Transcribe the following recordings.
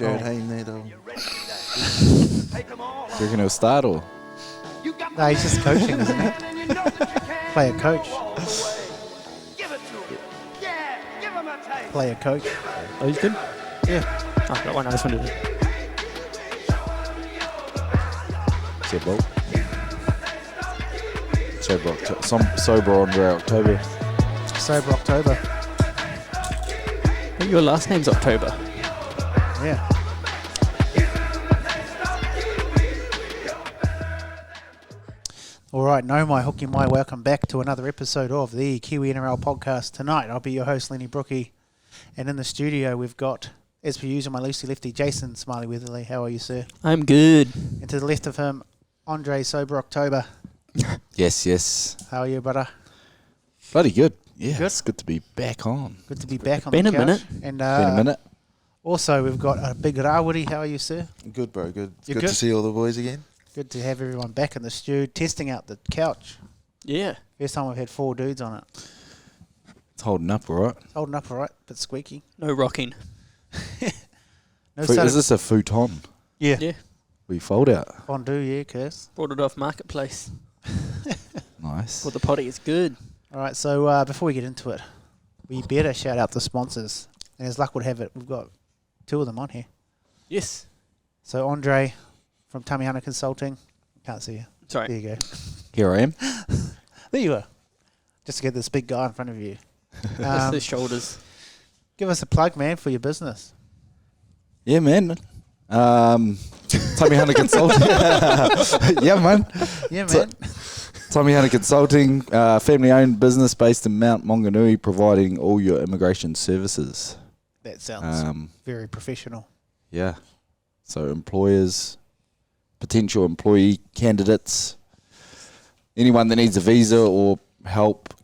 Jared Hayne there, though. Do you reckon he'll start or? No, he's just coaching, isn't he? Player coach. Player coach. Oh, he's good? Yeah. Oh, that one I just wanted to... Sober on October. Sober October. Your last name's October. Yeah. All right, no my hooky my welcome back to another episode of the Kiwi NRL Podcast. Tonight I'll be your host Lennie Brookie, and in the studio we've got, as per usual, my loosey lefty Jason Smiley Weatherly. How are you, sir? I'm good. And to the left of him, Andre Sober October. Yes. How are you, brother? Bloody good. Yeah, Good? it's good to be back on. Good to be back on Been the a couch. minute. And Been a minute. also we've got a big Rawiri. How are you, sir? Good, bro. Good. You Good good? to see all the boys again. Good to have everyone back in the stew, testing out the couch. Yeah. First time we've had 4 dudes on it. It's holding up, all right. It's holding up all right, bit squeaky. No rocking. No Is this a futon Yeah. Yeah. we fold out? Fondue, yeah, curse. Brought it off Marketplace. Nice. For the potty, it's good. All right, so before we get into it, we better shout out the sponsors. And as luck would have it, we've got 2 of them on here. Yes. So Andre from Tummy Hunter Consulting. Can't see you. Sorry. There you go. Here I am. There you are. Just to get this big guy in front of you. That's the shoulders. Give us a plug, man, for your business. Yeah, man. Tommy Hunter Consulting. Yeah, man. Yeah, man. Tommy Hunter Consulting, family-owned business based in Mount Maunganui, providing all your immigration services. That sounds very professional. Yeah. So employers, potential employee candidates, anyone that needs a visa or help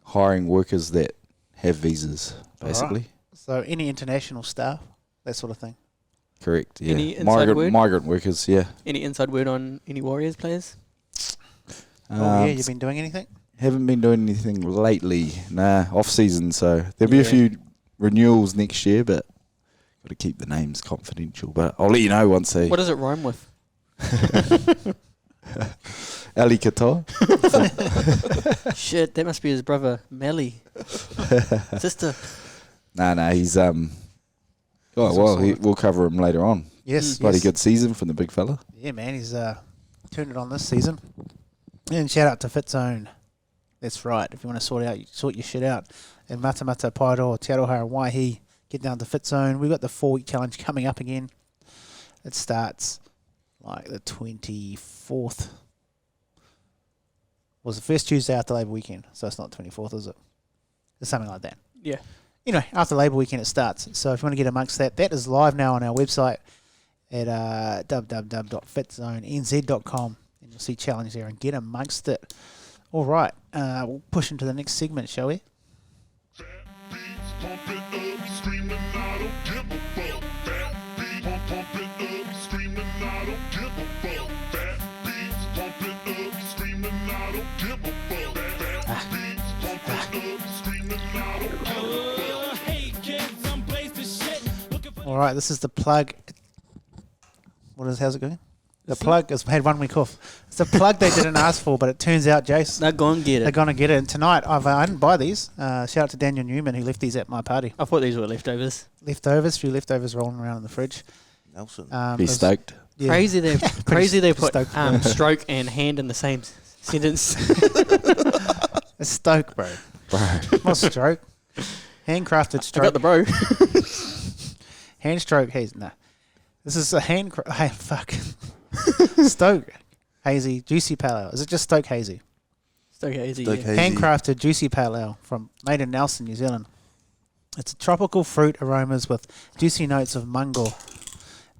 hiring workers that have visas, basically. Right. So any international staff, that sort of thing. Correct, yeah. Any inside word? Migrant workers, yeah. Any inside word on any Warriors players? Oh, yeah, you've been doing anything? Haven't been doing anything lately. Nah, off-season, so there'll be a few renewals next year, but got to keep the names confidential. But I'll let you know once they... What does it rhyme with? Ali Qatar. Shit, that must be his brother, Melly. Sister. Nah, he's... we'll cover him later on. Yes. Bloody good season from the big fella. Yeah, man, he's turned it on this season. And shout out to FitZone. That's right. If you want to sort your shit out in Matamata, Paeroa, Te Aroha, and Waihi, get down to FitZone. We've got the 4-week challenge coming up again. It starts like the 24th. Was the first Tuesday after Labour weekend, so it's not 24th, is it? It's something like that. Yeah. Anyway, after Labour weekend it starts. So if you want to get amongst that is live now on our website at www.fitzonenz.com. And you'll see challenge there and get amongst it. All right, we'll push into the next segment, shall we? All right, this is the plug. How's it going? The plug has had 1 week off. It's a plug they didn't ask for, but it turns out, Jace, They're going to get they're it. going to get it. And tonight, I didn't buy these. Shout out to Daniel Newman, who left these at my party. I thought these were leftovers. Few leftovers rolling around in the fridge. Nelson. Be stoked. Yeah. Crazy they put stoked. stroke and hand in the same sentence. It's Stoke, bro. Not stroke. Handcrafted I stroke. got the bro. Hand stroke hazy. Nah. This is a fuck. Stoke hazy juicy pale ale. Is it just Stoke hazy? Stoke hazy. Stoke Yeah. hazy. Handcrafted juicy pale ale made in Nelson, New Zealand. It's tropical fruit aromas with juicy notes of mango,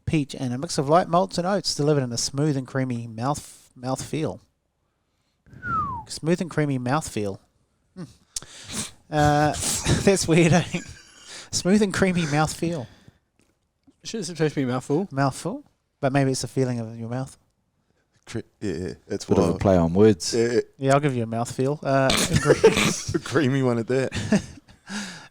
peach, and a mix of light malts and oats delivered in a smooth and creamy mouth feel. Smooth and creamy mouthfeel. That's weird, eh? Smooth and creamy mouthfeel. Should it's supposed to be mouthful. Mouthful? But maybe it's the feeling of your mouth. Yeah, it's Bit of a play on words. Yeah, Yeah, I'll give you a mouthfeel. Ingredients. a creamy one at that.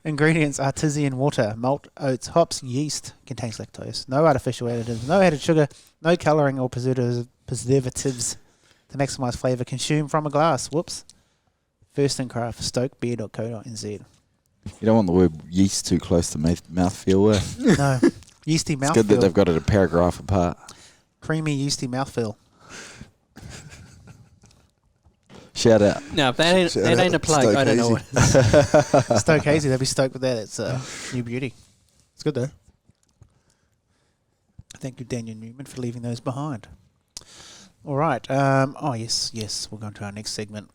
Ingredients: artisan water, malt, oats, hops, yeast. Contains lactose. No artificial additives. No added sugar. No colouring or preservatives to maximise flavour. Consume from a glass. Whoops. First in craft. Stokebeer.co.nz. You don't want the word yeast too close to mouthfeel. No. Yeasty It's good that mouthfeel. they've got it a paragraph apart. Creamy, yeasty mouthfeel. Shout out. No, if that Shout ain't out a plug. Stoke I don't know Hazy. what it is. Stoke Hazy. They'll be stoked with that. It's new beauty. It's good though. Thank you, Daniel Newman, for leaving those behind. All right. Yes. We'll go on to our next segment.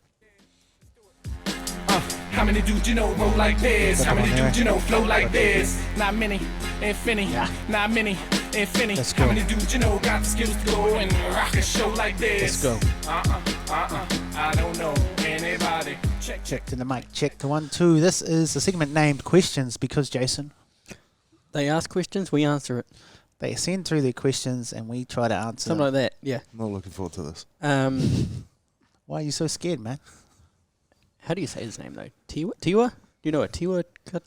How many dudes you know roll like this? How many dudes you know flow like this? Not many, infinity. Not many, infinity. Let's go. How many dudes you know got the skills to go and rock a show like this? Let's go. I don't know anybody. Check. Check to the mic. Check to 1, 2. This is a segment named Questions because, Jason, They ask questions, we answer it. they send through their questions and we try to answer Something them. like that, yeah. I'm not looking forward to this. Why are you so scared, man? How do you say his name, though? Tiwa? Do you know what Tiwa cut?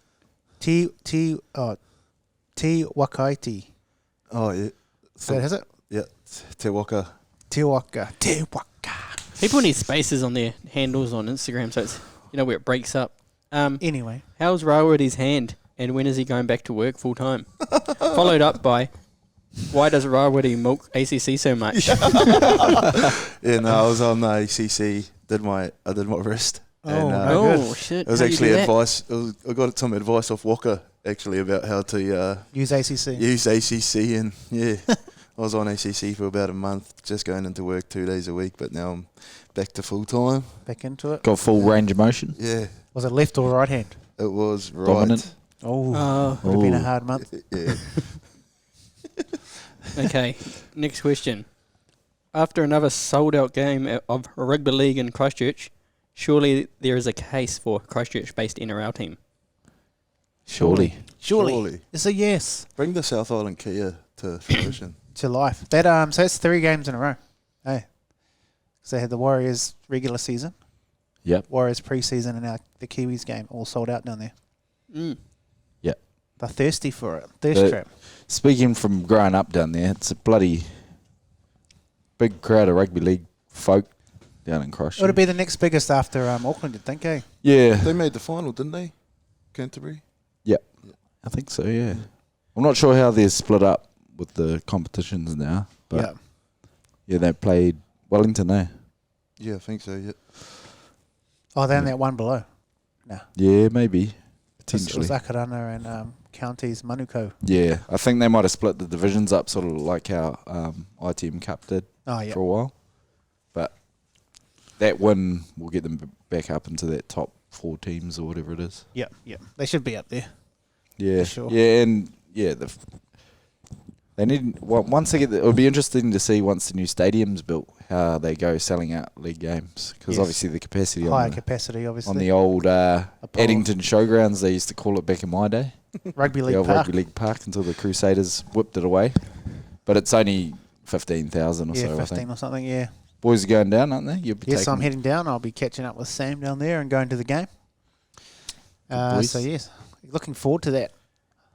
T Wakaiti. Oh, yeah. So has it? Yeah. Te Waka. Te Waka. People need spaces on their handles on Instagram, so it's, where it breaks up. Anyway. How's Rawiri's hand, and when is he going back to work full time? Followed up by, why does Rawiri milk ACC so much? Yeah, no, I was on the ACC. I did my wrist. Oh, and, no. Oh, shit. it was How you actually do that? advice. I got some advice off Walker actually about how to Use ACC. use ACC, and yeah, I was on ACC for about a month, just going into work 2 days a week. But now I'm back to full time. Back into it. Got full range of motion. Yeah, Was it left or right hand? it was right. Dominant. Oh, would have been a Ooh. hard month. Yeah, Okay, next question. After another sold-out game of rugby league in Christchurch, surely there is a case for Christchurch-based NRL team. Surely. Surely. It's a yes bring the South Island Kia to fruition. to life. That so it's 3 games in a row. Hey. So they had the Warriors regular season, Yep. Warriors pre-season, and now the Kiwis game all sold out down there. Mm. Yep. They're thirsty for it. Thirst The- trap. Speaking from growing up down there, it's a bloody big crowd of rugby league folk down in Christchurch. It would be the next biggest after Auckland, you'd think, eh? Yeah. They made the final, didn't they? Canterbury. Yep. I think so, yeah. I'm not sure how they're split up with the competitions now, but yeah, they played Wellington, eh? Yeah, I think so. Yeah. Oh, they're in that one below. No. Yeah, maybe. It Potentially. was Akarana and Counties Manuko. Yeah, I think they might have split the divisions up, sort of like how ITM Cup did Oh, yeah. for a while. But that win will get them back up into that top 4 teams or whatever it is. Yeah, yeah. They should be up there. Yeah, For sure. yeah, and yeah, they need once they get. It would be interesting to see once the new stadium's built how they go selling out league games because Yes. obviously the capacity Higher on the, capacity, obviously. on the old Apollo. Addington Showgrounds, they used to call it back in my day. Rugby The League old Park. Rugby League Park until the Crusaders whipped it away. But it's only 15,000 or Yeah, so, I 15 think. or something, yeah. Boys are going down, aren't they? You'll be Yes, taking I'm heading down. I'll be catching up with Sam down there and going to the game. boys. So, yes, looking forward to that.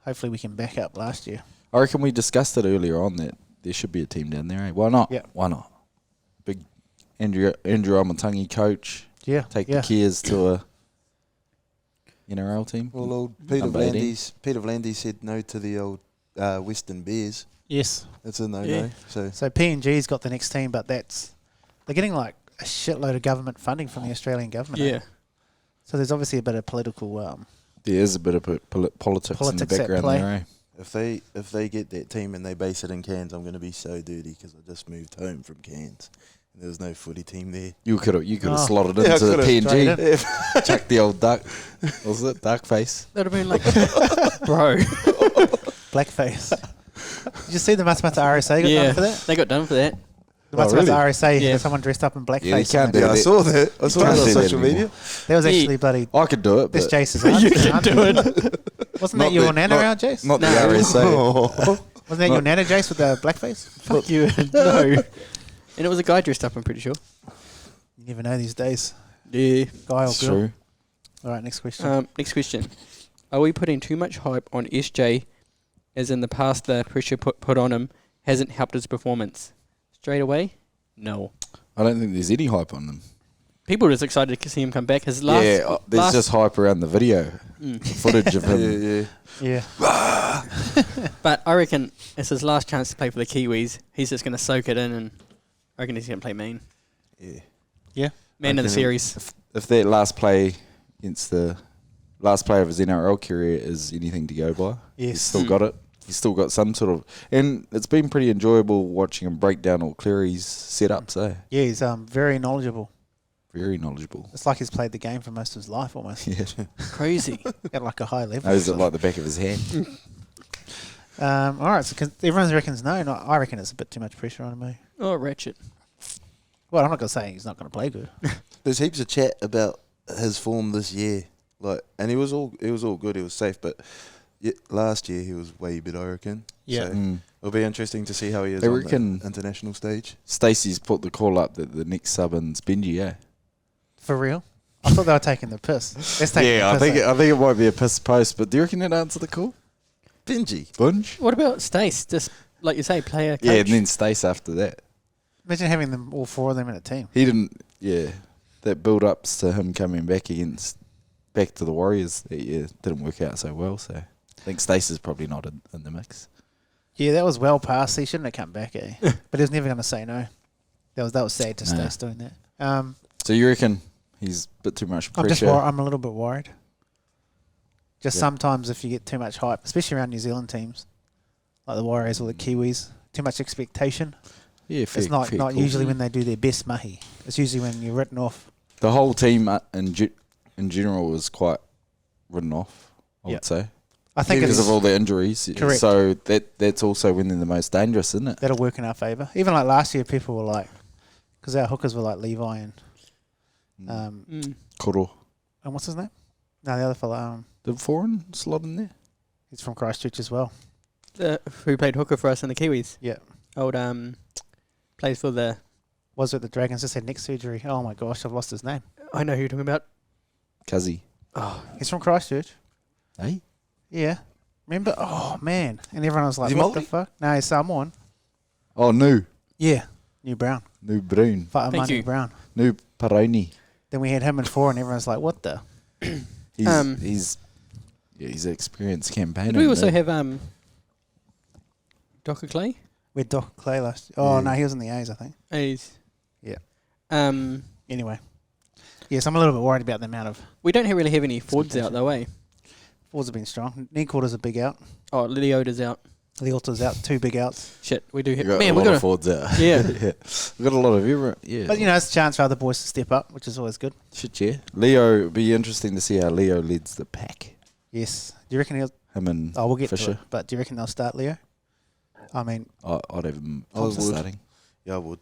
Hopefully we can back up last year. I reckon we discussed it earlier on that there should be a team down there. Eh? Why not? Yeah. Why not? Big Andrew Amatangi coach. Yeah. Take yeah. the Kias to a NRL team. Well, old Peter Number 18. Vlandie said no to the old Western Bears. Yes. That's a no-no. Yeah. So So PNG's got the next team, but they're getting like a shitload of government funding from the Australian government. eh? Yeah. So there's obviously a bit of political. There is a bit of politics in the Politics at background play. there, eh? if they get that team and they base it in Cairns, I'm going to be so dirty because I just moved home from Cairns. And there was no footy team there. You could have Oh. slotted Yeah, I into the could've. PNG. Chuck the old duck. What was it? Duck face. That would have been like, bro. Blackface. Did you see the Matamata RSA got Yeah, done for that? they got done for that. The Oh, Matamata really? RSA Yeah. had someone dressed up in blackface. Yeah, you can't and do that- Yeah, I that. saw that. I saw can't it on do that social anymore. media. That was Yeah. actually bloody. I could do it, That's but Jace's You aunt. can do it. Wasn't Not that your the- nana not- around, Jace? not the No. RSA. Wasn't that your nana, Jace, with the blackface? Fuck you. No. And it was a guy dressed up, I'm pretty sure. You never know these days. Yeah. Guy or It's girl. true. All right, next question. Next question. Are we putting too much hype on SJ, as in the past the pressure put on him hasn't helped his performance? Straight away, no. I don't think there's any hype on them. People are just excited to see him come back. His last, there's just hype around the video footage of him. Yeah. But I reckon it's his last chance to play for the Kiwis. He's just going to soak it in, and I reckon he's going to play main. Yeah. Man of the series. If that last play against the last play of his NRL career is anything to go by, he's still got it. He's still got some sort of... And it's been pretty enjoyable watching him break down all Cleary's setups, eh? Yeah, he's very knowledgeable. Very knowledgeable. It's like he's played the game for most of his life almost. Yeah. Crazy. At like a high level. Knows it like the back of his hand. All right, so everyone reckons no. I reckon it's a bit too much pressure on him. Oh, ratchet. Well, I'm not going to say he's not going to play good. There's heaps of chat about his form this year, and it was all good. He was safe, but last year he was way better, I reckon. Yeah. So it'll be interesting to see how he is I on reckon the international stage. Stacey's put the call up that the next sub in's Benji, eh? For real? I thought they were taking the piss. Let's take the piss. I think it might be a piss post, but do you reckon it answer the call? Benji. Bunge? What about Stace? Just, like you say, player, coach? Yeah, and then Stace after that. Imagine having them all four of them in a team. He didn't, that build-ups to him coming back to the Warriors that year didn't work out so well, so I think Stace is probably not in the mix. Yeah, that was well past. He shouldn't have come back, eh? But he was never going to say no. That was sad to Stace doing that. So you reckon he's a bit too much pressure? I'm a little bit worried. Sometimes if you get too much hype, especially around New Zealand teams, like the Warriors or the Kiwis, too much expectation. Yeah, fair, it's not cool. usually when they do their best mahi. It's usually when you're written off. The whole team in general was quite written off, I would say. I think because of all the injuries. Correct. So that's also when they're the most dangerous, isn't it? That'll work in our favour. Even like last year, people were like, because our hookers were like Levi and Koro. And what's his name? No, the other fella. The foreign slot in there? He's from Christchurch as well. Who played hooker for us in the Kiwis? Yeah. Old plays for the... Was it the Dragons? Just had neck surgery. Oh my gosh, I've lost his name. I know who you're talking about. Cuzzy. Oh, he's from Christchurch. Hey? Yeah. Remember? Oh man! And everyone was like, Is he "What Maori? the fuck?" No, he's Samoan. Oh, New. Yeah, New Brown. New Brown. Thank you. Brown. New Paroni. Then we had him in 4, and everyone's like, "What the?" He's an experienced campaigner. Did we also have Docker Clay? We had Doc Clay last. Oh no, he was in the A's, I think. A's. Yeah. Anyway. Yes, I'm a little bit worried about the amount of We don't really have any Fords out though, eh? Fords have been strong. Neekorder's a big out. Oh, Leota's out. Leota's out. 2 big outs. Shit, we do have... We Man, got we a lot got of Fords out. Yeah. We got a lot of everyone. Yeah. But it's a chance for other boys to step up, which is always good. Shit, yeah. Leo, it'd be interesting to see how Leo leads the pack. Yes. Do you reckon he'll... Him and we'll get Fisher. to it. But do you reckon they'll start Leo? I mean... I'd have him I would. starting. Yeah, I would.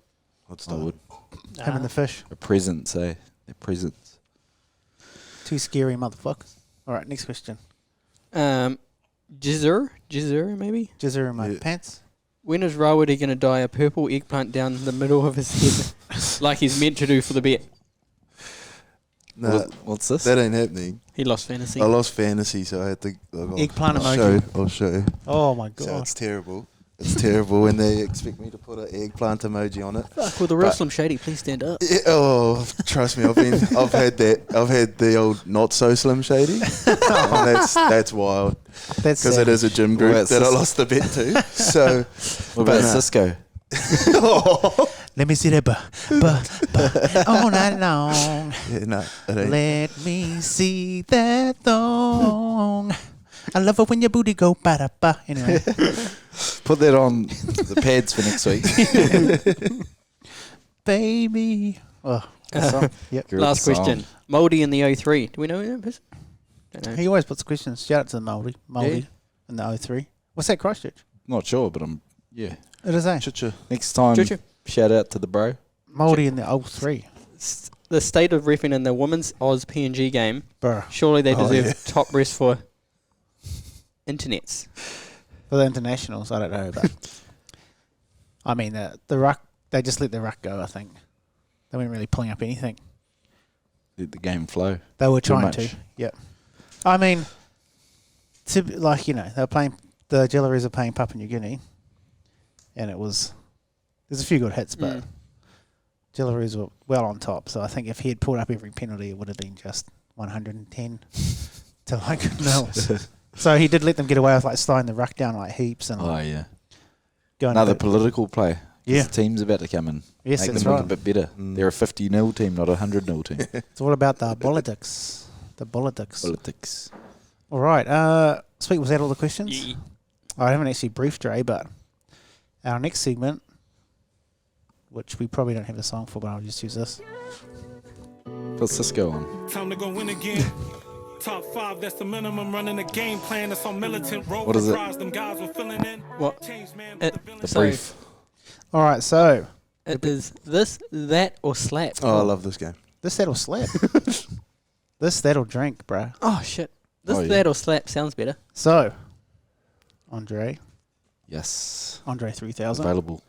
I'd start. I would. Him and the Fish. A presence, eh? They're presents. 2 scary motherfuckers. All right, next question. Jizzer maybe? Jizzer in my pants. When is Rawiri going to dye a purple eggplant down the middle of his head like he's meant to do for the bet? No, What's this? that ain't happening. He lost fantasy. I lost fantasy, so I had to... Eggplant emoji. I'll show you. Oh my So god. it's terrible. It's terrible when they expect me to put an eggplant emoji on it. Fuck, with the real Slim Shady, please stand up. Yeah, oh, trust me, I've had the old not so Slim Shady. And that's wild. That's Because it is a gym group Well, that I lost the bet to. So What about But, Cisco? Let me see that all night long. yeah, no, it ain't. Let me see that thong. I love it when your booty go ba-da-ba. Anyway. Put that on the pads for next week. Baby. Oh, good song. Yep. Good Last song. question. Mouldy in the 03. Do we know that person? Don't know. He always puts questions. Shout out to the Mouldy Yeah. in the 03. What's that, Christchurch? Not sure, but yeah. It is, eh? Chicha. Next time, Choo-choo. shout out to the bro. Mouldy in the 03. The state of reffing in the women's Oz PNG game, Bruh. surely they Oh, deserve yeah. top rest for internets. For the internationals, I don't know, but I mean the ruck. They just let the ruck go. I think they weren't really pulling up anything. Let the game flow. They were Too trying much. to. Yep. I mean, like, you know, they were playing, the Jillaroos are playing Papua New Guinea, and there's a few good hits, but Jillaroos were well on top. So I think if he had pulled up every penalty, it would have been just 110 to like nil. So he did let them get away with like slowing the ruck down like heaps and yeah. going Another political play. Yeah. The team's about to come in. Yes, make that's them right. look a bit better. They're a 50-0 team, not a 100-0 team. It's all about the politics. The politics. Politics. All right. Sweet, was that all the questions? Yeah. I haven't actually briefed Dre, but our next segment, which we probably don't have a song for, but I'll just use this. What's this go on? Time to go win again. Top 5, that's the minimum. Running a game plan that's on militant road. What is it? Them guys were filling in. What? Change, man, The So- brief. All right, so It is this, that, or slap. Oh, I love this game. this, that'll slap. This, that'll drink, bruh. Oh, shit. This, Oh, yeah. that, or slap sounds better. So, Andre Yes. 3000. Available.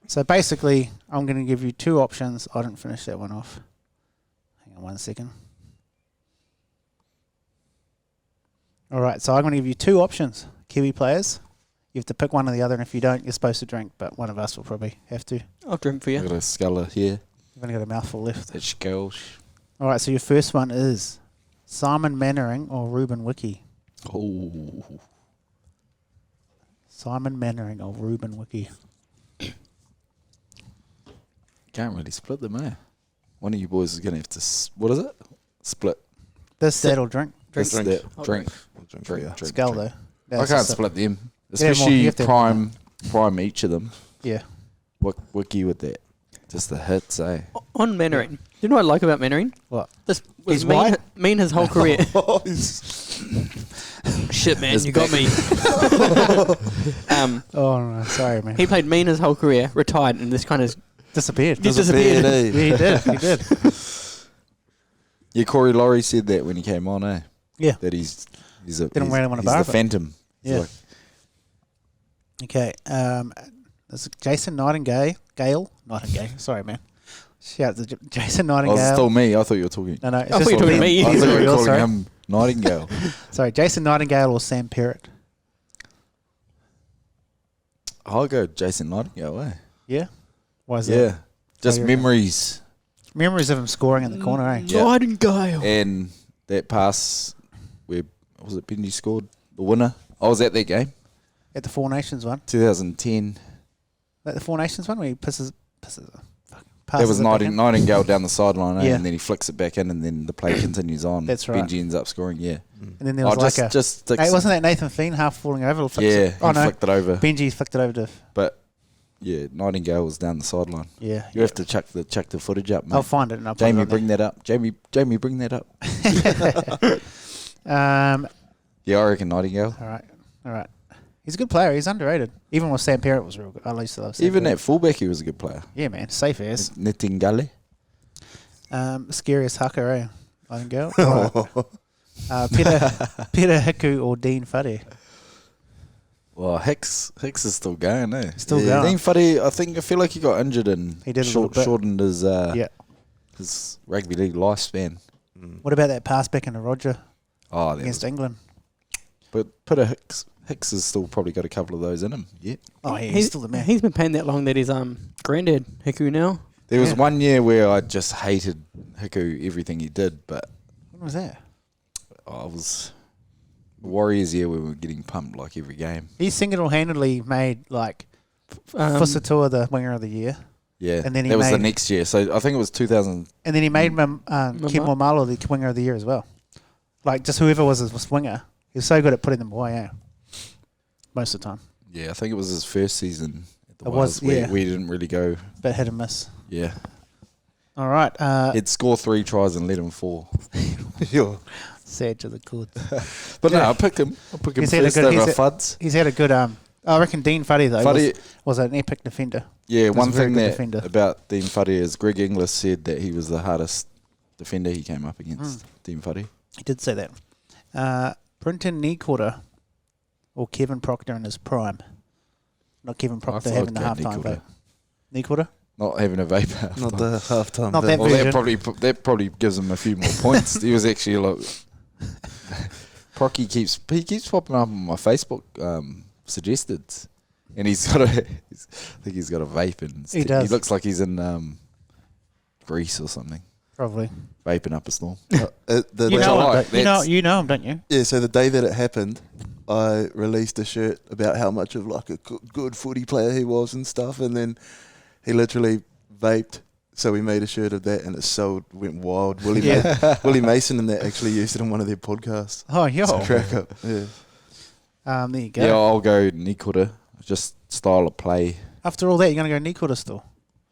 So basically, I'm going to give you two options. I didn't finish that one off. Hang on 1 second. All right, so I'm going to give you two options, Kiwi players. You have to pick one or the other, and if you don't, you're supposed to drink, but one of us will probably have to. I'll drink for I've you. got a sculler here. You've only got a mouthful left. That skulls. All right, so your first one is Simon Mannering or Ruben Wiki. Oh. Simon Mannering or Ruben Wiki. Can't really split them, eh? One of you boys is going to have to... what is it? Split. This, that'll drink. This, Drink. that. I'll Drink. I'll drink for you. Drink. Skull, though. I That's can't just a- split them. Yeah, more- Especially you have to have prime each of them. Yeah. Wiki with that. Just the hits, eh? On Mannering. Do you know what I like about Mannering? What? This was He's mean, white? mean his whole career. Shit, man, His you got back. me. Oh, no, sorry, man. He played mean his whole career, retired, and this kind of disappeared. disappeared. eh? Yeah, he did. He did. Yeah, Corey Laurie said that when he came on, eh? Yeah. That he's a... Didn't he's, really want to he's bar the it. phantom. He's Yeah. like, Okay. There's Jason Nightingale. Sorry, man. Shout out to Jason oh, Nightingale. it's still me. I thought you were talking... No, it's I thought just you were talking to Ben. me. I thought you were Sorry. calling him Nightingale. Sorry, Jason Nightingale or Sam Perrott. I'll go Jason Nightingale, eh? Yeah. Why is that? Yeah. Just Oh, you're right. memories. Memories of him scoring in the corner, eh? Yeah. Nightingale. And that pass where, was it Benji scored the winner? I was at that game, At the Four Nations one. 2010. At the Four Nations one where he passes That was it back in? Nightingale down the sideline, eh? Yeah. And then he flicks it back in, and then the play continues on. That's right. Benji ends up scoring, yeah. And then there was just hey, wasn't that Nathan Feen half falling over? yeah, Oh, he no. flicked it over. Benji flicked it over to... But, yeah, Nightingale was down the sideline. Yeah. You have to chuck the footage up, mate. I'll find it and I'll put Jamie, it on bring that up. Jamie, bring that up. there. Yeah, I reckon Nightingale. All right. He's a good player. He's underrated. Even with Sam Perrott was real good. I used to love Sam Even Perrott. at fullback, he was a good player. Yeah, man. Safe as. Nightingale. Scariest haka, eh? Nightingale. Peter Hiku or Dean Fuddy. Well, Hicks is still going, eh? Still Yeah. going. Dean Fuddy, I feel like he got injured and He did a little bit. shortened his Yeah. his rugby league lifespan. What about that pass back into Roger Oh, that against was, England? but put a Hicks has still probably got a couple of those in him. Yeah. Oh, yeah, he's still the man. He's been playing that long that his granddad Hiku now. There was Yeah. one year where I just hated Hiku everything he did, but When was that? I was Warriors year where we were getting pumped like every game. He single-handedly made, like, Fusatua the winger of the year. Yeah, And then he that was the made- next year. So I think it was 2000. And then he made Kim Wamalo the winger of the year as well. Like, just whoever was his winger. He was so good at putting them away, yeah. Most of the time. Yeah, I think it was his first season at the It Wilds was, yeah. where we didn't really go. But hit and miss. Yeah, All right. he'd score 3 tries and let him fall. Sad to the core. But Yeah. no, I pick him. He's had a first good- over he's Fuds. He's had a good... I reckon Dean Fuddy, though, Fuddy, was an epic defender. yeah, was one a very thing good that defender. about Dean Fuddy is Greg Inglis said that he was the hardest defender he came up against. Dean Fuddy. He did say that. Brenton Kneequarter or Kevin Proctor in his prime. Not Kevin Proctor thought having the I'd go halftime Kneequarter. vote. Kneequarter? Not having a vapor. Not the halftime. Not bit. that Well, version. that probably gives him a few more points. He was actually like Procky keeps popping up on my Facebook suggested, and he's got I think he's got a vape, and He does. He looks like he's in Greece or something, Probably. vaping up a storm. You know him, don't you? Yeah, so the day that it happened, I released a shirt about how much of like a good footy player he was and stuff, and then he literally vaped. So we made a shirt of that, and it went wild. Willie Mason and that actually used it on one of their podcasts. Oh, yo. It's a crack up. Yeah. There you go. Yeah, I'll go Nikota. Just style of play. After all that, you're going to go Nick Quarter still?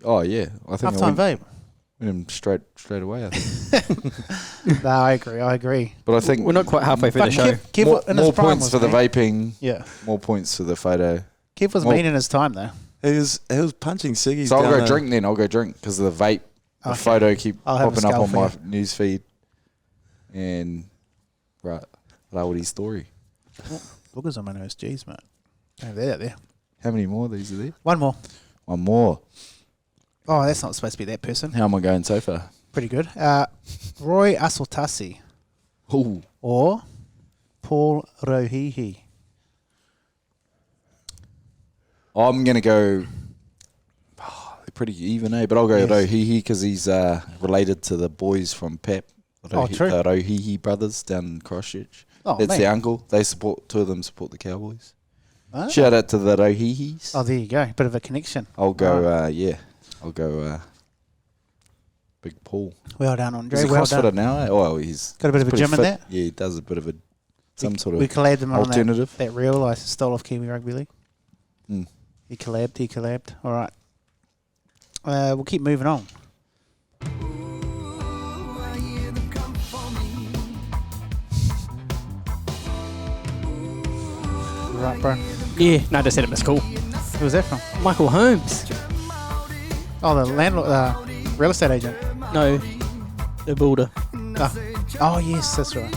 Oh yeah, I think Half-time vape. went him straight away. I think. No, I agree. But I think We're not quite halfway through the But show. Kev in his more prime points was for the mean. vaping. Yeah. More points for the photo. Kev was Well- mean in his time, though. He was punching ciggies. So I'll down go there. drink then. I'll go drink because of the vape. The Okay. photo keep I'll have a popping up skull on for my you. news feed. And Rawiri story. Boogers on my nose. Jeez, mate. Have that out there. How many more of these are there? One more. One more. Oh, that's not supposed to be that person. How am I going so far? Pretty good. Roy Asoltasi Ooh. or Paul Rohihi. I'm going to go... they're pretty even, eh? But I'll go Yes. Rohihi because he's related to the boys from Pep. True. The Rohihi brothers down in Christchurch. Oh, That's man. their uncle. Two of them support the Cowboys. Oh. Shout out to the Rohihis. Oh, there you go. Bit of a connection. I'll go, I'll go Big Paul. Well done, Andre. He's a Well CrossFitter done. now, eh? Oh, he's Got a bit of a pretty gym in fit. there? Yeah, he does a bit of some sort We of collabed them on alternative. that reel I stole off Kiwi Rugby League. Mm. He collabed. All right. We'll keep moving on. Right, bro. Yeah, no, just said it was cool. Who was that from? Michael Holmes. Oh, the landlord, real estate agent. No, the builder. Oh, yes, that's right.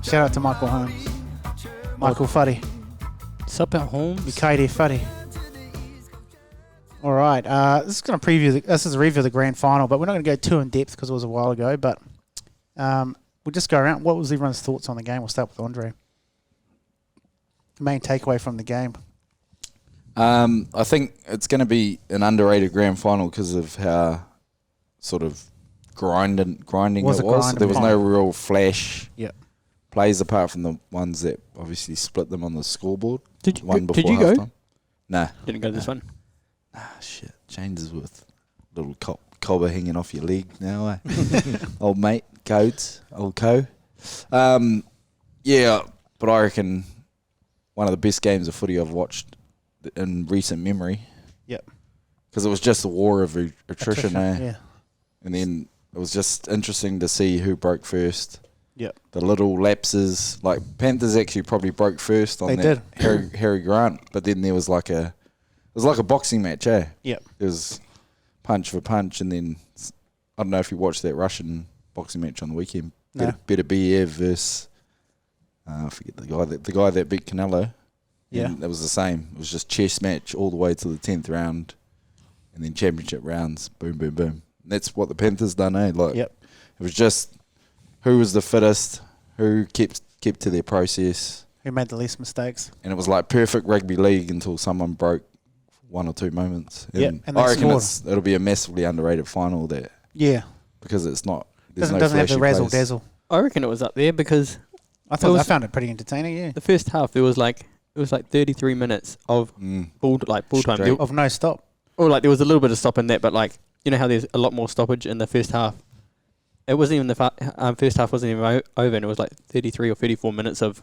Shout out to Michael Holmes. Michael Fuddy. Sup out Holmes. Katie Fuddy. All right. This is going to preview. This is a review of the grand final, but we're not going to go too in depth because it was a while ago. But we'll just go around. What was everyone's thoughts on the game? We'll start with Andre. Main takeaway from the game. I think it's going to be an underrated grand final because of how sort of grinding Was it a was. grinding There was no final. real flash Yep. plays apart from the ones that obviously split them on the scoreboard. Did you, One did before you go? halftime. Nah. Didn't go to this one. Shit. Changes with little cobber hanging off your leg now, eh? Old mate, codes, old co. Yeah, but I reckon one of the best games of footy I've watched in recent memory. Yep. Because it was just a war of attrition, eh? Yeah. And then it was just interesting to see who broke first. Yep. The little lapses, like Panthers actually probably broke first on They that did. Harry Grant, but then there was like a boxing match, eh? Yep. It was punch for punch, and then I don't know if you watched that Russian boxing match on the weekend. No. Better Biev versus I forget the guy that beat Canelo. Yeah. And it was the same. It was just chess match all the way to the 10th round, and then championship rounds. Boom, boom, boom. And that's what the Panthers done, eh? Like, Yep. it was just who was the fittest, who kept to their process, Who made the least mistakes? and it was like perfect rugby league until someone broke one or two moments. Yep, and they I reckon scored. it'll be a massively underrated final there Yeah. because it's not. There's Doesn't no have the flashy razzle plays. dazzle. I reckon it was up there because I was- found it pretty entertaining. Yeah. the first half it was like 33 minutes of full time, Straight. Of no stop. or like there was a little bit of stop in that, but like you know how there's a lot more stoppage in the first half. It wasn't even the first half wasn't even over, and it was like 33 or 34 minutes of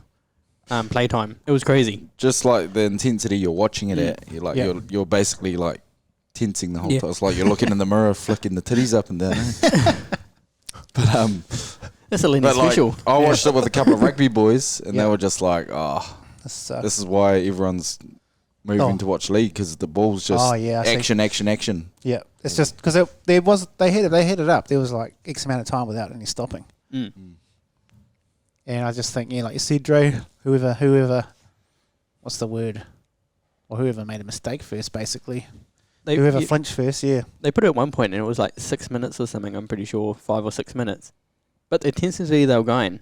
playtime. It was crazy. Just like the intensity you're watching it at, you're like Yeah. you're basically like tensing the whole Yeah. time. It's like you're looking in the mirror, flicking the titties up and down. Eh? But That's a Lennie but like, special. I watched it with a couple of rugby boys, and Yeah. they were just like, "Oh, This this is why everyone's moving to watch league because the ball's just Oh, yeah, I see. action." Yeah, it's just because they hit it up. There was like X amount of time without any stopping, Mm. and I just think like you said, Dre, whoever, what's the word? Well, whoever made a mistake first, basically. Whoever flinched first, yeah. They put it at one point and it was like 6 minutes or something. I'm pretty sure 5 or 6 minutes, but the intensity they were going,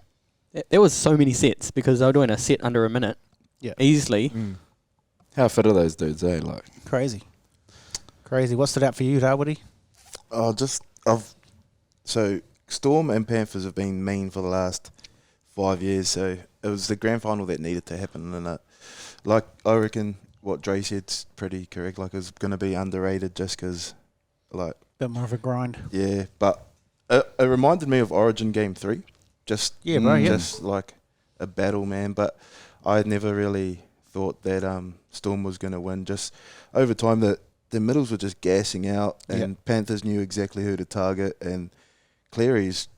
There was so many sets because they were doing a set under a minute. Yeah. Easily. How fit are those dudes, eh? Like, Crazy. What stood out for you, Rawiri? So Storm and Panthers have been mean for the last 5 years. So it was the grand final that needed to happen, and like I reckon what Dre said's pretty correct. Like it's going to be underrated just because, like, Bit more of a grind. yeah. But it reminded me of Origin Game 3. Just just like a battle, man. But I never really thought that Storm was going to win. Just over time, the middles were just gassing out, and Panthers knew exactly who to target. And Cleary's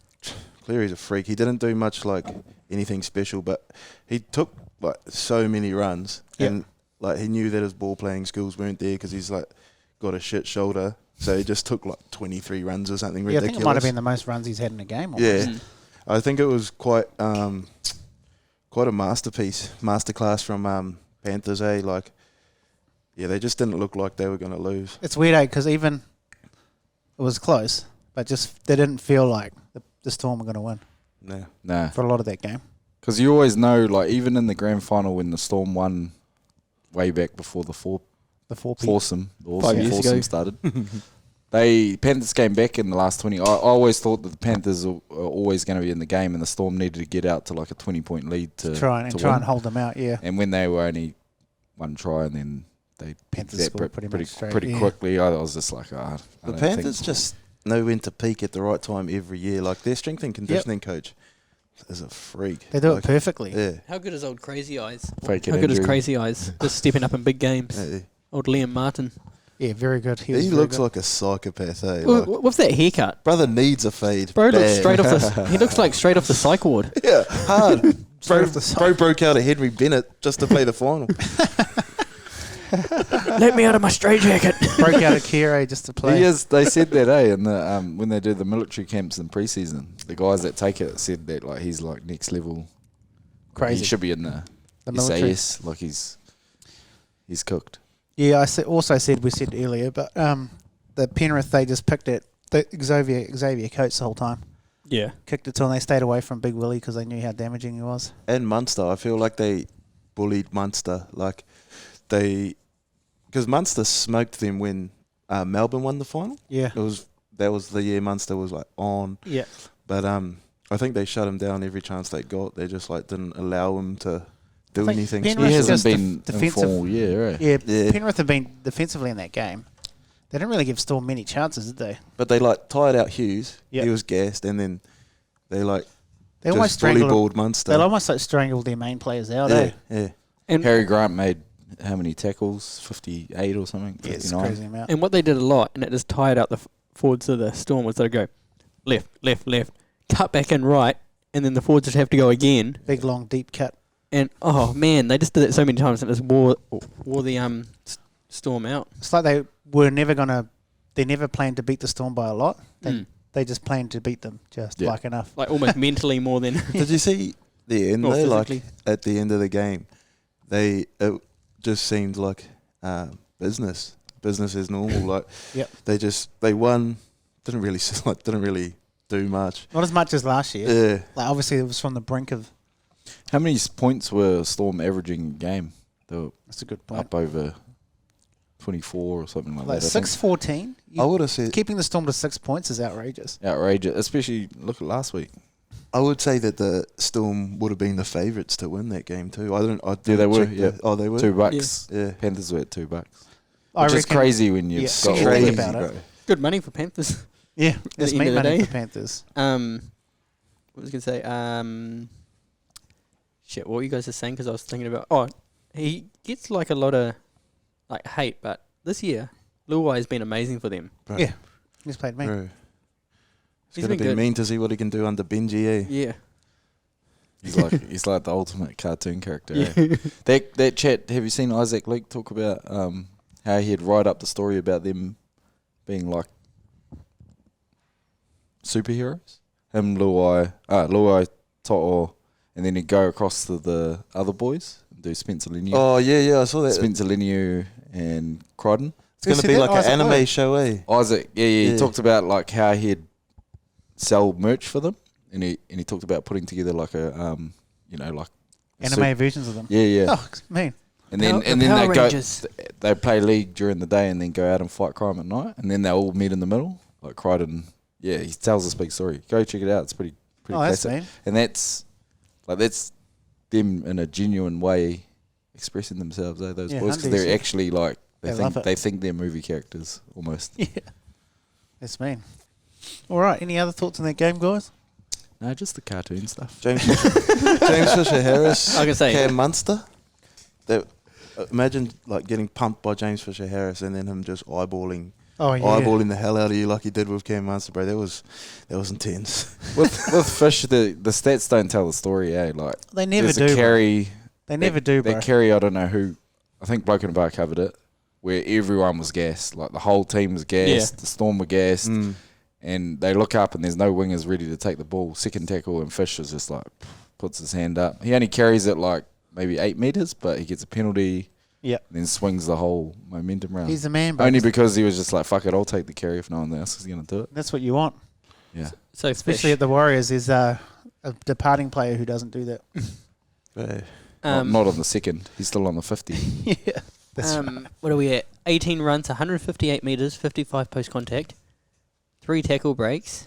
a freak. He didn't do much like anything special, but he took like so many runs, and like he knew that his ball playing skills weren't there because he's like got a shit shoulder. So he just took like 23 runs or something ridiculous. I think it might have been the most runs he's had in a game. Almost. Yeah, I think it was quite a masterclass from Panthers. Like, yeah, they just didn't look like they were going to lose. It's weird, because even it was close, but just they didn't feel like the Storm were going to win. nah. For a lot of that game. Because you always know, like, even in the grand final when the Storm won way back before the foursome 5 years ago started, Panthers came back in the last 20. I always thought that the Panthers are always going to be in the game, and the Storm needed to get out to like a 20-point lead to try and hold them out. Yeah, and when they were only one try, and then they Panthers picked that scored pretty quickly, I was just like, the Panthers just know when to peak at the right time every year. Like their strength and conditioning coach is a freak. They do it perfectly. Yeah. How good is old Crazy Eyes? Fake it How good is injury. Crazy Eyes? Just stepping up in big games. Yeah. Old Liam Martin. Yeah, very good. He was looks very like a psychopath, eh? Well, Like, what's that haircut? brother needs a fade. Bro looks bad. straight off the. He looks like straight off the psych ward. Yeah, hard. Straight off the bro broke out of Henry Bennett just to play the final. Let me out of my straitjacket. broke out of Kira just to play. He is. They said that, in the when they do the military camps in preseason, the guys that take it said that like he's like next level. Crazy. He should be in the military. SAS. Like he's cooked. Yeah, also said we said earlier, but the Penrith, they just picked it. The Xavier Coates the whole time. Yeah. Kicked it till they stayed away from Big Willie because they knew how damaging he was. And Munster, I feel like they bullied Munster. Like because Munster smoked them when Melbourne won the final. Yeah. That was the year Munster was like on. Yeah. But I think they shut him down every chance they got. They just like didn't allow him to do think anything. Penrith He special. hasn't just been defensive. in full year, eh? Yeah, Penrith have been defensively in that game. They didn't really give Storm many chances, did they? But they like tired out Hughes. Yep. He was gassed, and then they like They almost just strangled. volleyballed Munster. They almost like strangled their main players out. Eh? yeah. And Harry Grant made how many tackles? 58 or something? Yeah, it's 59? crazy amount. and what they did a lot, and it just tired out the forwards of the Storm, was they'd go left, cut back in right, and then the forwards would have to go again. Big long deep cut. And oh man, they just did it so many times, and it just wore the Storm out. It's like they were never gonna. They never planned to beat the Storm by a lot. They just planned to beat them just like enough. Like almost mentally more than. Did you see the end Or there? Like physically. at the end of the game, it just seemed like business as normal. Like Yep. they won. Didn't really do much. Not as much as last year. Yeah. Like obviously it was from the brink of. How many points were Storm averaging a game? They were That's a good point. up over 24 or something like Like that. I think. 6-14. I would have said. Keeping the Storm to 6 points is outrageous. Outrageous. Especially, look at last week. I would say that the Storm would have been the favourites to win that game too. I didn't they were, check yeah. they were. $2. Yeah. Panthers were at $2. I Which is reckon- crazy when you've Yeah, got when you all think these- about it. bro. Good money for Panthers. Yeah, it's the me end of the money day. for Panthers. What was I going to say? Shit, what were you guys are saying? Because I was thinking about... Oh, he gets like a lot of like hate, but this year, Luai has been amazing for them. Bro. Yeah. He's played me. Bro. It's He's gonna been be good. mean to see what he can do under Benji, eh? Yeah. He's like the ultimate cartoon character. Yeah. Eh? That chat, have you seen Isaac Leake talk about how he'd write up the story about them being like superheroes? Him, Luai, To'o, and then he'd go across to the other boys, do Spencer Lennie. Oh yeah, I saw that. Spencer Lennie and Crichton. It's gonna be like an anime show, eh? Isaac, he Yeah. talked about like how he'd sell merch for them. and he talked about putting together like a like Anime versions of them. Yeah. Oh, man. And then they play league during the day and then go out and fight crime at night, and then they all meet in the middle, like Crichton. Yeah, he tells this big story. Go check it out. It's pretty classic. That's mean. And that's them in a genuine way expressing themselves. Those boys, because they're actually like they think they're movie characters almost. Yeah, that's mean. All right. Any other thoughts on that game, guys? No, just the cartoon stuff. James Fisher Harris. I can say Cam Munster. Imagine like getting pumped by James Fisher Harris and then him just eyeballing the hell out of you like he did with Cam Munster, bro. That was intense. With Fish, the stats don't tell the story, eh? Like they never do. They never do, bro. That carry, I don't know who. I think Bloke in a Bar covered it, where everyone was gassed. Like the whole team was gassed. Yeah. The Storm were gassed. And they look up and there's no wingers ready to take the ball. Second tackle and Fish is just like puts his hand up. He only carries it like maybe 8 meters, but he gets a penalty. Yeah. And then swings the whole momentum round. He's the man, bro. Only because he was just like, fuck it, I'll take the carry if no one else is going to do it. That's what you want. Yeah. So especially at the Warriors, there's a departing player who doesn't do that. Not on the second. He's still on the 50. Yeah. That's right. What are we at? 18 runs, 158 metres, 55 post contact, 3 tackle breaks,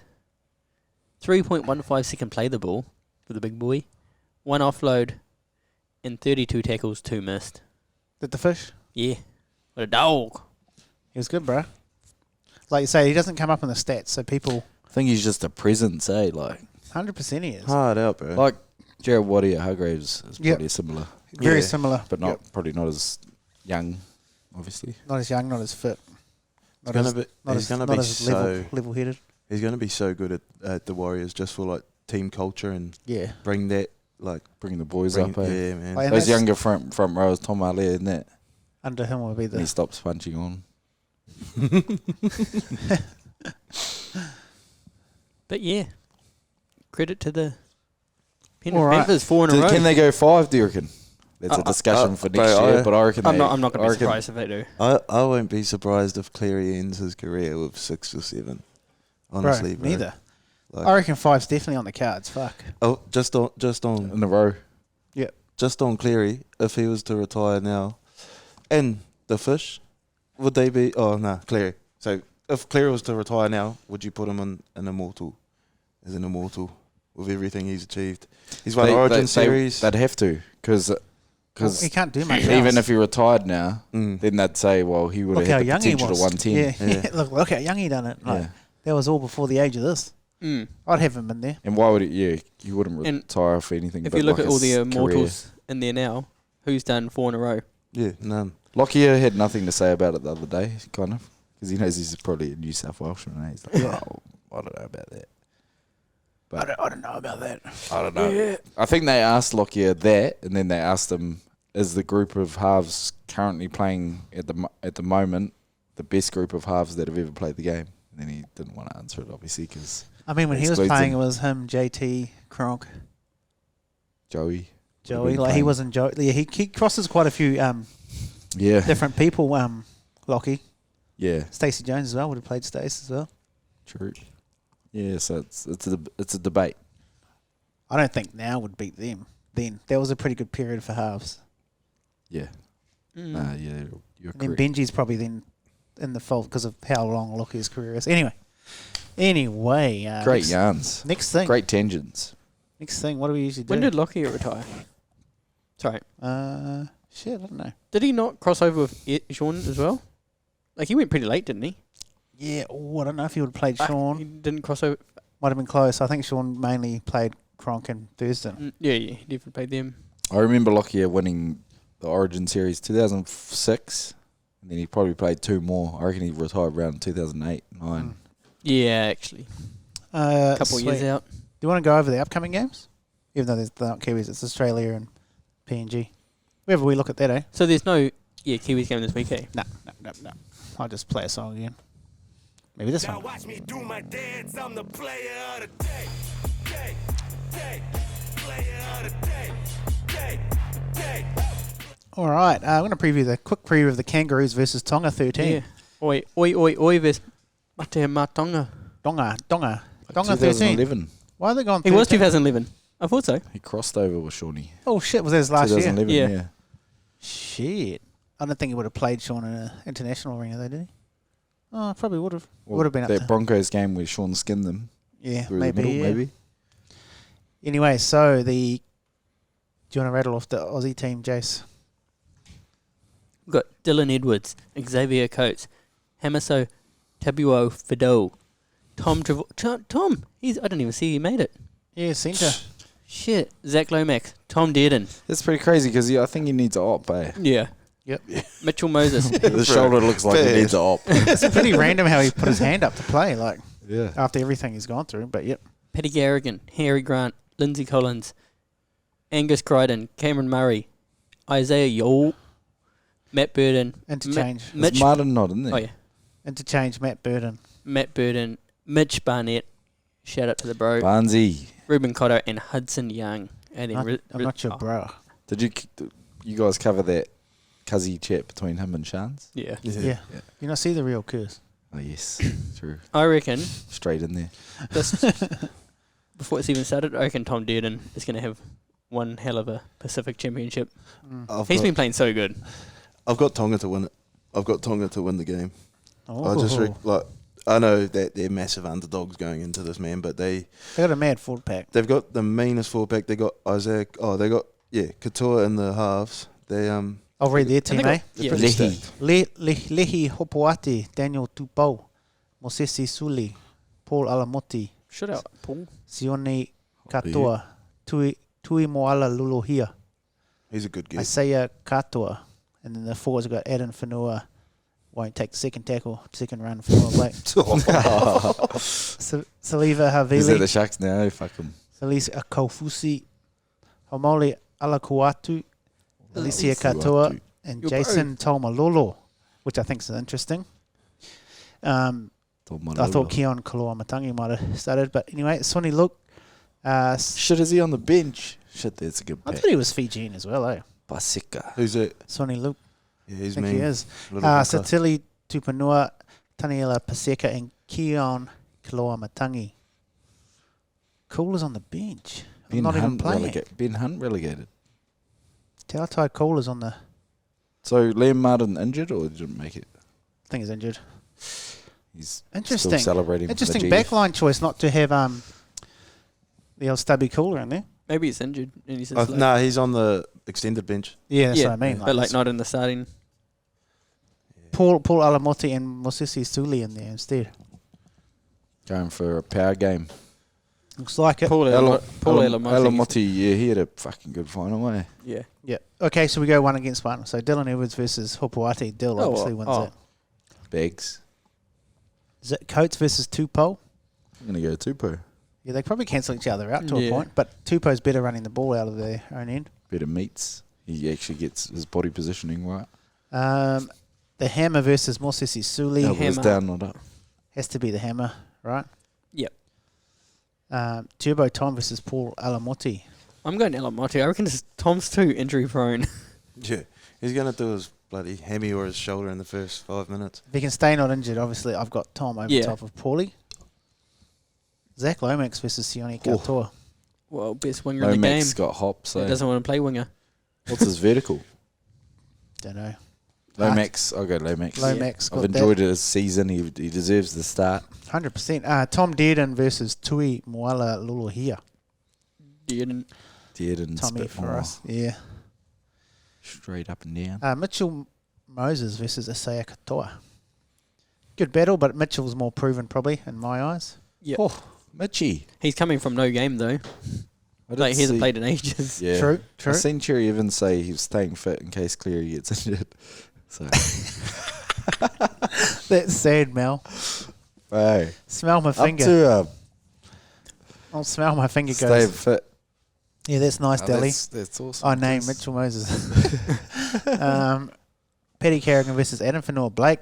3.15 second play the ball for the big boy, 1 offload, and 32 tackles, 2 missed. Did the Fish? Yeah. What a dog. He was good, bro. Like you say, he doesn't come up in the stats, so people... I think he's just a presence, eh? Like 100% he is. Hard out, bro. Like Jared Waddy at Hargraves is probably similar. Very similar. But probably not as young, obviously. Not as young, not as fit. He's going to be so level-headed. He's going to be so good at the Warriors just for like team culture and bring that bring the boys up. Yeah, man. Like, those younger front rowers, Tom Ali, isn't that? Under him will be And he stops punching on. But yeah, credit to the Panthers, 4 in a row. Can they go 5? Do you reckon? That's a discussion for next year. But I reckon I'm not going to be surprised if they do. I won't be surprised if Cleary ends his career with 6 or 7. Honestly, bro. Neither. I reckon 5's definitely on the cards. Fuck. Oh, just on in a row. Yeah. Just on Cleary, if he was to retire now, and the Fish, would they be? Oh no, Cleary. So if Cleary was to retire now, would you put him in an immortal, as an immortal with everything he's achieved? He's won Origin series. They'd have to because he can't do much. Even if he retired now, then they'd say, well, he would have had the potential to 110. Yeah. Look how young he done it. Like, that was all before the age of this. I'd have him in there. And why would it? Yeah, you wouldn't retire for anything. If you look at all the immortals in there now, who's done 4 in a row? Yeah, none. Lockyer had nothing to say about it the other day, kind of, because he knows he's probably a New South Welshman. And he's like, I don't know about that. But I don't know about that. I don't know. Yeah. I think they asked Lockyer that, and then they asked him, is the group of halves currently playing at the moment the best group of halves that have ever played the game? And then he didn't want to answer it, obviously, because I mean, when he was playing, it was him, JT, Kronk, Joey. Like he wasn't Joey. Yeah, he crosses quite a few different people. Lockie. Yeah. Stacey Jones as well would have played Stace as well. True. Yeah, so it's a debate. I don't think now would beat them. Then that was a pretty good period for halves. Yeah. Yeah, you're and correct. then Benji's probably then in the fold because of how long Lockie's career is. Anyway. Great yarns. Next thing. Great tangents. Next thing. What do we usually do? When did Lockyer retire? Sorry. Shit, I don't know. Did he not cross over with Sean as well? Like, he went pretty late, didn't he? Yeah, I don't know if he would have played Sean. He didn't cross over. Might have been close. I think Sean mainly played Kronk and Thurston. Yeah, he definitely played them. I remember Lockyer winning the Origin Series 2006, and then he probably played 2 more. I reckon he retired around 2008, 9. Yeah, actually. A couple of years out. Do you want to go over the upcoming games? Even though they're not Kiwis, it's Australia and PNG. Wherever we look at that, eh? So there's no Kiwis game this week, eh? No. I'll just play a song again. Maybe this one. Watch me do my dance. I'm the player of the day. Player of the day. All right. I'm going to preview the quick preview of the Kangaroos versus Tonga 13. Yeah. Oi, versus Matea Matonga. Tonga 13. 2011. Why are they going? He was 13? 2011. I thought so. He crossed over with Shawnee. Oh shit! Was that his last year? 2011, Yeah. yeah. Shit! I don't think he would have played Sean in an international arena, though, did he? Oh, probably would have. Well, Would have been up that to. Broncos game where Sean skinned them Yeah, through maybe. the middle, Yeah. maybe. Anyway, so do you want to rattle off the Aussie team, Jace? We've got Dylan Edwards, Xavier Coates, Hamaso Tabuo Fido, Tom Tom, I didn't even see he made it. Yeah, centre. Shit. Zach Lomax, Tom Dearden. That's pretty crazy because I think he needs a op, eh? Yeah. Yep. Mitchell Moses. The shoulder looks like he Bad. needs a op. It's pretty random how he put his hand up to play, like Yeah. after everything he's gone through. But yep. Petty Garrigan, Harry Grant, Lindsay Collins, Angus Crichton, Cameron Murray, Isaiah Yole, Matt Burden, Interchange. Is Mitch. Martin not in there? Oh yeah, Interchange. Matt Burden. Matt Burden, Mitch Barnett. Shout out to the bro. Barnesy. Ruben Cotter and Hudson Young. And then I'm not your bro. Did you guys cover that cuzzy chat between him and Shans? Yeah. Yeah. You not see the real curse. Oh, yes. True. I reckon Straight in there. this before it's even started, I reckon Tom Dearden is going to have one hell of a Pacific Championship. He's been playing so good. I've got Tonga to win it. I've got Tonga to win the game. Oh. I just I know that they're massive underdogs going into this, man, but They got a mad forward pack. they've got the meanest forward pack. They got Isaac. Oh, they got Katoa in the halves. They I'll read their team, eh? they're Yeah. pretty Lehi. stacked. Lehi Hopoate, Daniel Tupou, Mosesi Suli, Paul Alamoti, Shut out, Paul. Sione Katoa, Tui Moala Lulohia, He's a good guy. Isaiah Katoa, and then the forwards got Adam Whanua, won't take the second tackle, second run, Whanua Blake. Saliva He's at the Havili, Sharks now. Fuck him. Salisa Kofusi, Homole Alakuatu, Alicia Katoa, and Your Jason Taumalolo, which I think is interesting. I thought Keon Kaloamatangi might have started, but anyway, Sonny Luke. Shit, is he on the bench? Shit, that's a good I pick. thought he was Fijian as well, eh? Pasika. Who's that? Sonny Luke, Yeah, I he's think mean. he is. Little hooker. Satili Tupanua, Taniela Paseka, and Keon Kaloamatangi. Coolers on the bench. I'm not even playing. Ben Hunt relegated. Tautai Coolers on the... I So Liam Martin injured or didn't make it? think he's injured. He's Interesting. still celebrating. Interesting the G. backline choice not to have the old stubby cooler in there. Maybe he's injured. And he's just Nah, he's on the extended bench. Yeah, that's yeah, what I mean. but like it's not in the starting. Paul Alamotti and Mosisi Suli in there instead. Going for a power game. Looks like it. Paul Alamotti. Alamotti, yeah, he had a fucking good final, eh? Yeah. Yeah. Okay, so we go one against one. So Dylan Edwards versus Hopoate. Dill obviously wins it. Bags. Is it Coates versus Tupou? I'm going to go Tupou. Yeah, they probably cancel each other out to a Yeah. point, but Tupou's better running the ball out of their own end. Better meets. He actually gets his body positioning right. The Hammer versus Mosisi Suli. Elbows Hammer. down, not up. Has to be the Hammer, right? Yep. Turbo Tom versus Paul Alamotti. I'm going Alamotti. I reckon Tom's too injury prone. Yeah, he's gonna do his bloody hammy or his shoulder in the first 5 minutes. If he can stay not injured, obviously I've got Tom over Yeah. top of Paulie. Zach Lomax versus Sione Katoa. Well, best winger in the game. Lomax got hops. He So doesn't want to play winger. what's his vertical? Don't know. Lomax. I'll go Lomax. Lomax got I've enjoyed it this season. He deserves the start. 100%. Tom Dearden versus Tui Moala Lulohia. Dearden. Dearden Tommy spit for more. us. Yeah. Straight up and down. Mitchell Moses versus Isaiah Katoa. Good battle, but Mitchell's more proven probably in my eyes. Yeah. Oh, Mitchie. He's coming from no game though. I Like did he hasn't see- played in ages. Yeah. True. I seen Cherry Evans say he was staying fit in case Cleary gets injured. So, That's sad, Mel. hey, Smell my up finger. to I'll smell my finger stay goes. fit. Yeah, that's nice, Oh, Deli. that's awesome. I named Chris. Mitchell Moses. Petty Carrigan versus Adam Whanua Blake.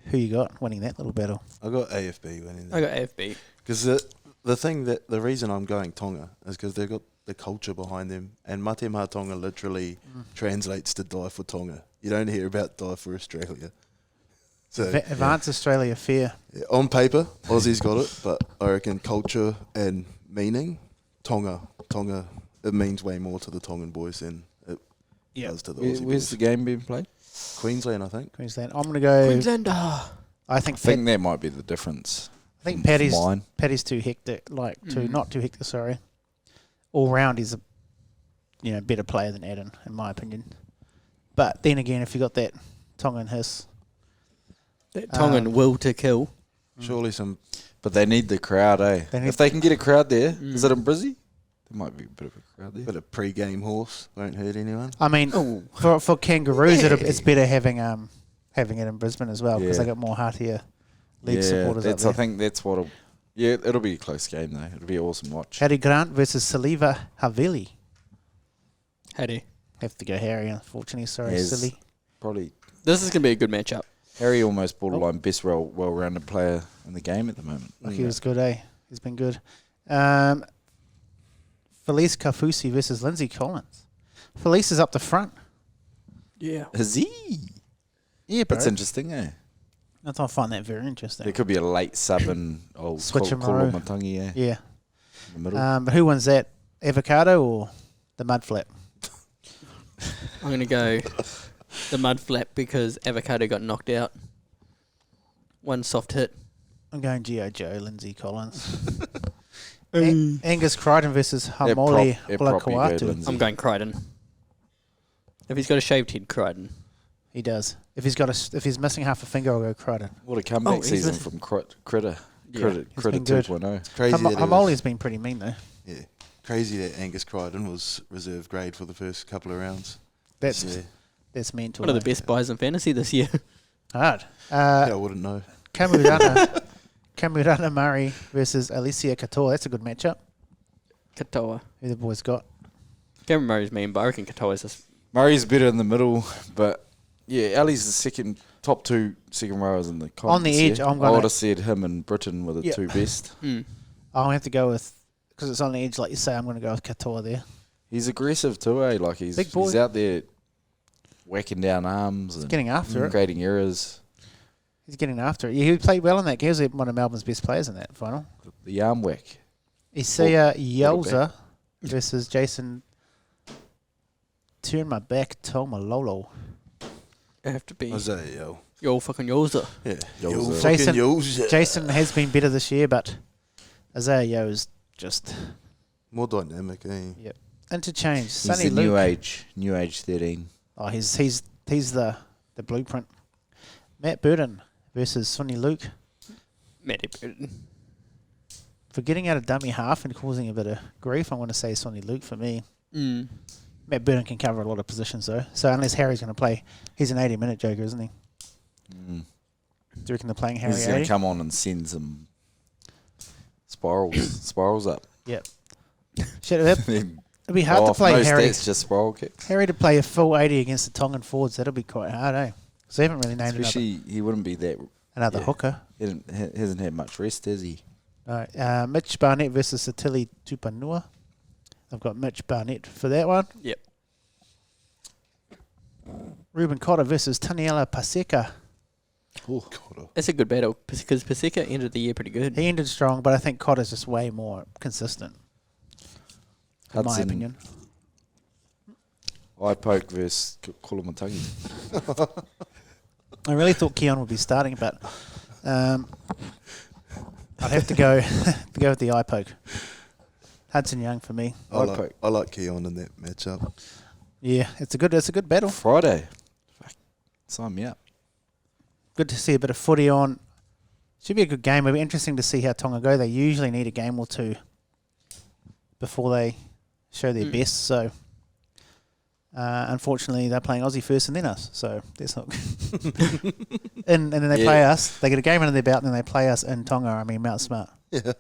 Who you got winning that little battle? I got AFB winning I that. got AFB. Because the reason I'm going Tonga is because they've got the culture behind them, and Mate Maha Tonga literally translates to die for Tonga. You don't hear about die for Australia. So Advanced Australia fair. yeah, on paper, Aussie's got it, but I reckon culture and meaning, Tonga, it means way more to the Tongan boys than it does to the Aussie Where's boys. the game being played? Queensland, I think. Queensland. I'm going to go. Queenslander. I think. I think that might be the difference. I think from mine. Paddy's too hectic. Not too hectic. Sorry. All round, he's a better player than Adam, in my opinion. But then again, if you got that Tongan hiss, That Tongan will to kill. Surely some. But they need the crowd, eh? If they can get a crowd there, is it in Brizzy? There might be a bit of a crowd there. Bit of pre-game horse won't hurt anyone. I mean, for Kangaroos, it's better having it in Brisbane as well because they got more heartier league supporters up there. I think that's what'll. Yeah, it'll be a close game though. It'll be an awesome watch. Harry Grant versus Saliva Havili. Harry. Have to go Harry, unfortunately. Sorry, Yes. silly. Probably This is going to be a good matchup. Harry almost borderline best well-rounded player in the game at the moment. He was good, eh? He's been good. Felice Kafusi versus Lindsay Collins. Felice is up the front. Yeah. Is he? Yeah, bro. That's interesting, eh? I find that very interesting. There could be a late sub in old Switcheroo. Matangi, eh? Yeah. In the middle. But who wins that? Avocado or the mud flap? I'm going to go the mud flap because Avocado got knocked out. One soft hit. I'm going G.I. Joe, Lindsay Collins. Angus Crichton versus Hamole it'd probably go Olakawatu. Lindsay. I'm going Crichton. If he's got a shaved head, Crichton. He does. If he's missing half a finger, I'll go Crichton. What a comeback he's season missing- from Critter. Yeah. Critter He's been 2.0. It's crazy that Hamole's been pretty mean though. yeah, crazy that Angus Crichton was reserve grade for the first couple of rounds. That's Yeah, that's mental. One of the best buys in fantasy this year. Hard. yeah, I wouldn't know. Kamurana Murray versus Alicia Katoa. That's a good matchup. Katoa. Who the boys got? Cameron Murray's mean, but I reckon Katoa's just... Murray's better in the middle, but yeah, Ali's the top two second rowers in the comp. On the this edge, year. I'm I gonna- would have said him and Britain were the two best. I'll have to go with, because it's on the edge, like you say, I'm going to go with Katoa there. He's aggressive too, eh? Like Big boy. he's out there whacking down arms and Getting after it. creating errors. He's getting after it. Yeah, he played well in that game. He was one of Melbourne's best players in that final. The arm whack. Isaiah little Yelza versus Jason Turn My Back Tomalolo. You have to be... Isaiah, yo. Yo fucking yoza. Yeah, Yowza. Jason- Yowza. Jason has been better this year, but Isaiah Yo is just More dynamic, eh? interchange. He's Sonny the Luke. new age 13. Oh, he's the blueprint. Matt Burton versus Sonny Luke. Matty Burton. For getting out of dummy half and causing a bit of grief, I'm going to say Sonny Luke for me. Matt Burton can cover a lot of positions though. So unless Harry's going to play, he's an 80-minute joker, isn't he? Do you reckon they're playing Harry He's going 80? to come on and send some spirals up. Yep. Shit, it'd be hard to play no Harry. stats, just spiral kicks. Harry to play a full 80 against the Tongan forwards, that'll be quite hard, eh? Because they haven't really named Especially, he wouldn't be that. another yeah. hooker. He hasn't had much rest, has he? All right, Mitch Barnett versus Satili Tupanua. I've got Mitch Barnett for that one. Yep. Ruben Cotter versus Taniela Paseka. That's a good battle because Paseka ended the year pretty good. He ended strong, but I think Cotter's just way more consistent, in my Hudson. opinion. Eye poke versus Kulamatagi. I really thought Keon would be starting, but I'd have to go with the eye poke. Hudson Young for me. I like Keon in that matchup. Yeah, it's a good battle. Friday. Fuck. Sign me up. Good to see a bit of footy on. Should be a good game. It'll be interesting to see how Tonga go. They usually need a game or two before they show their best. So, unfortunately, they're playing Aussie first and then us. So that's not good. and then they play us. They get a game under their belt and then they play us in Tonga. I mean, Mount Smart. Yeah.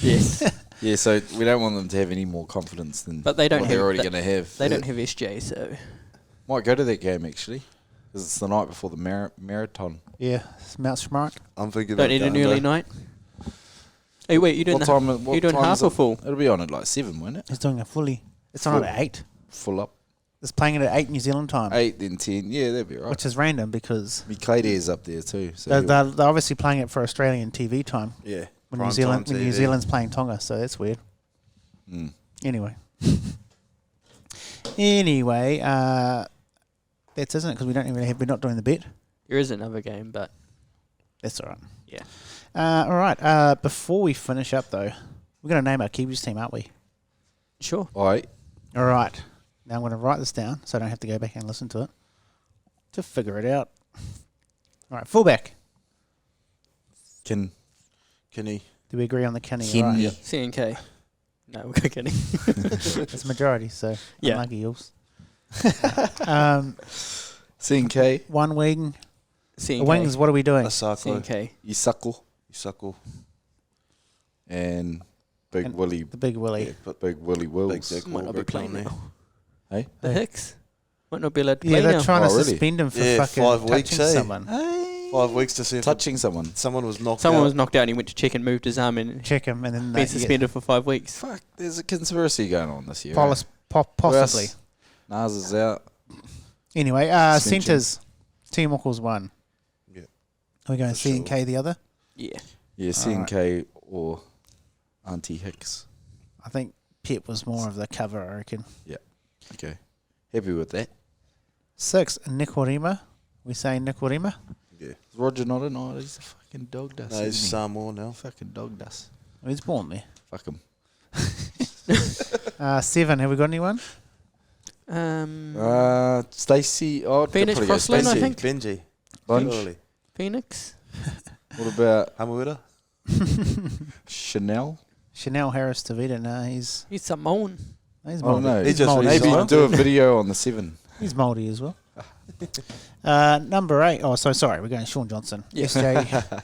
Yes. Yeah, so we don't want them to have any more confidence than But they don't what have- they're already they- going to have. They don't have SJ, so... Might go to that game, actually, because it's the night before the marathon. Yeah, it's Mount Smart. I'm thinking about Don't need an going early though. night. Hey, wait, you doing What the, time? you doing time half is or it? full? It'll be on at like 7, won't it? He's doing a fully. It's on Full. at 8. Full up. It's playing it at 8 New Zealand time, 8 then 10. Yeah, that'd be right. which is random because Mikaide's up there too. So they're obviously playing it for Australian TV time Yeah. when Prime New time TV. Zealand's playing Tonga, so that's weird. Anyway, that's isn't it because we're not doing the bet. There is another game, but That's all right. yeah. All right. Before we finish up though, we're going to name our Kiwis team, aren't we? Sure. all right. All right. Now I'm going to write this down so I don't have to go back and listen to it to figure it out. All right. Fullback. Can Kenny. Do we agree on the Kenny? Kenny. Right. Yeah. C&K. No, we're kidding. It's majority, so Yeah. unlucky yours. C&K, One wing. C&K. Wings, what are we doing? Asako. C&K. Isako, Isako. and Big And Willie. The big Willie. Yeah, but Big Willie Wills. Big Dick Might not be Wahlberg playing on there. now. Hey? The Hey. Hicks might not be allowed to Yeah, play they're now. trying to Oh, really? suspend him for Yeah, fucking 5 weeks, touching eh? someone. 5 weeks to see if Touching someone. someone was knocked Someone out. was knocked out and he went to check and moved his arm and Check him and then been suspended for 5 weeks. Fuck, there's a conspiracy going on this year. possibly. Nas is out. Anyway, Suspension. centres. Team Muckles one. Yeah. Are we going For C and K the other? Yeah. Yeah, C&K or Auntie Hicks. I think Pep was more of the cover, I reckon. Okay. Happy with that. 6, Nikorima. We say Nikorima. Yeah. Is Roger not in? Oh, he's a fucking dog dust. No, he's isn't he? Samoa now. Fucking dog dust. Oh, he's born there. Fuck him. 7, have we got anyone? Stacey. Oh, Phoenix could probably go Crossland, I Stacey. think. Benji. Bunch. Surely. Phoenix. What about Hamuira. Chanel? Chanel Harris Tavita. No, he's He's Samoan. He's Oh Māori. no. He just Māori as Maybe well. do a video on the 7. He's Māori as well. Number 8. Oh, so sorry. We're going Sean Johnson. Yeah. SJ.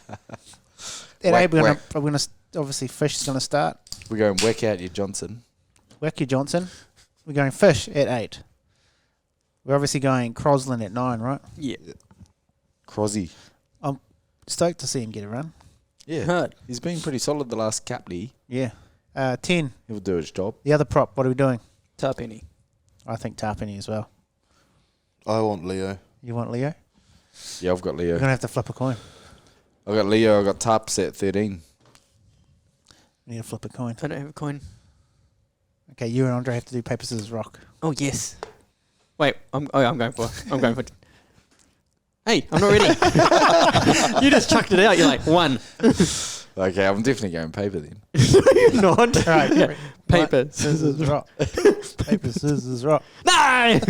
At Whack, 8, we're whack. going to obviously Fish is going to start. We're going whack out your Johnson. Wacky Johnson. We're going Fish at 8. We're obviously going Crosland at 9, right? Yeah. Crosby. Stoked to see him get a run. Yeah. Heard. He's been pretty solid the last couple. Yeah. 10. He'll do his job. The other prop. What are we doing? Tarpenny. I think Tarpenny as well. I want Leo. You want Leo? Yeah, I've got We're Leo. going to have to flip a coin. I've got Leo. I've got Taps at 13. We need to flip a coin. I don't have a coin. Okay, you and Andre have to do paper, scissors, rock. Oh, yes. Wait. I'm going for. Hey, I'm not ready. You just chucked it out. You're like, 1. Okay, I'm definitely going paper then. You're not. All right. Yeah. Paper. Scissors, rock. Paper, scissors, rock. No!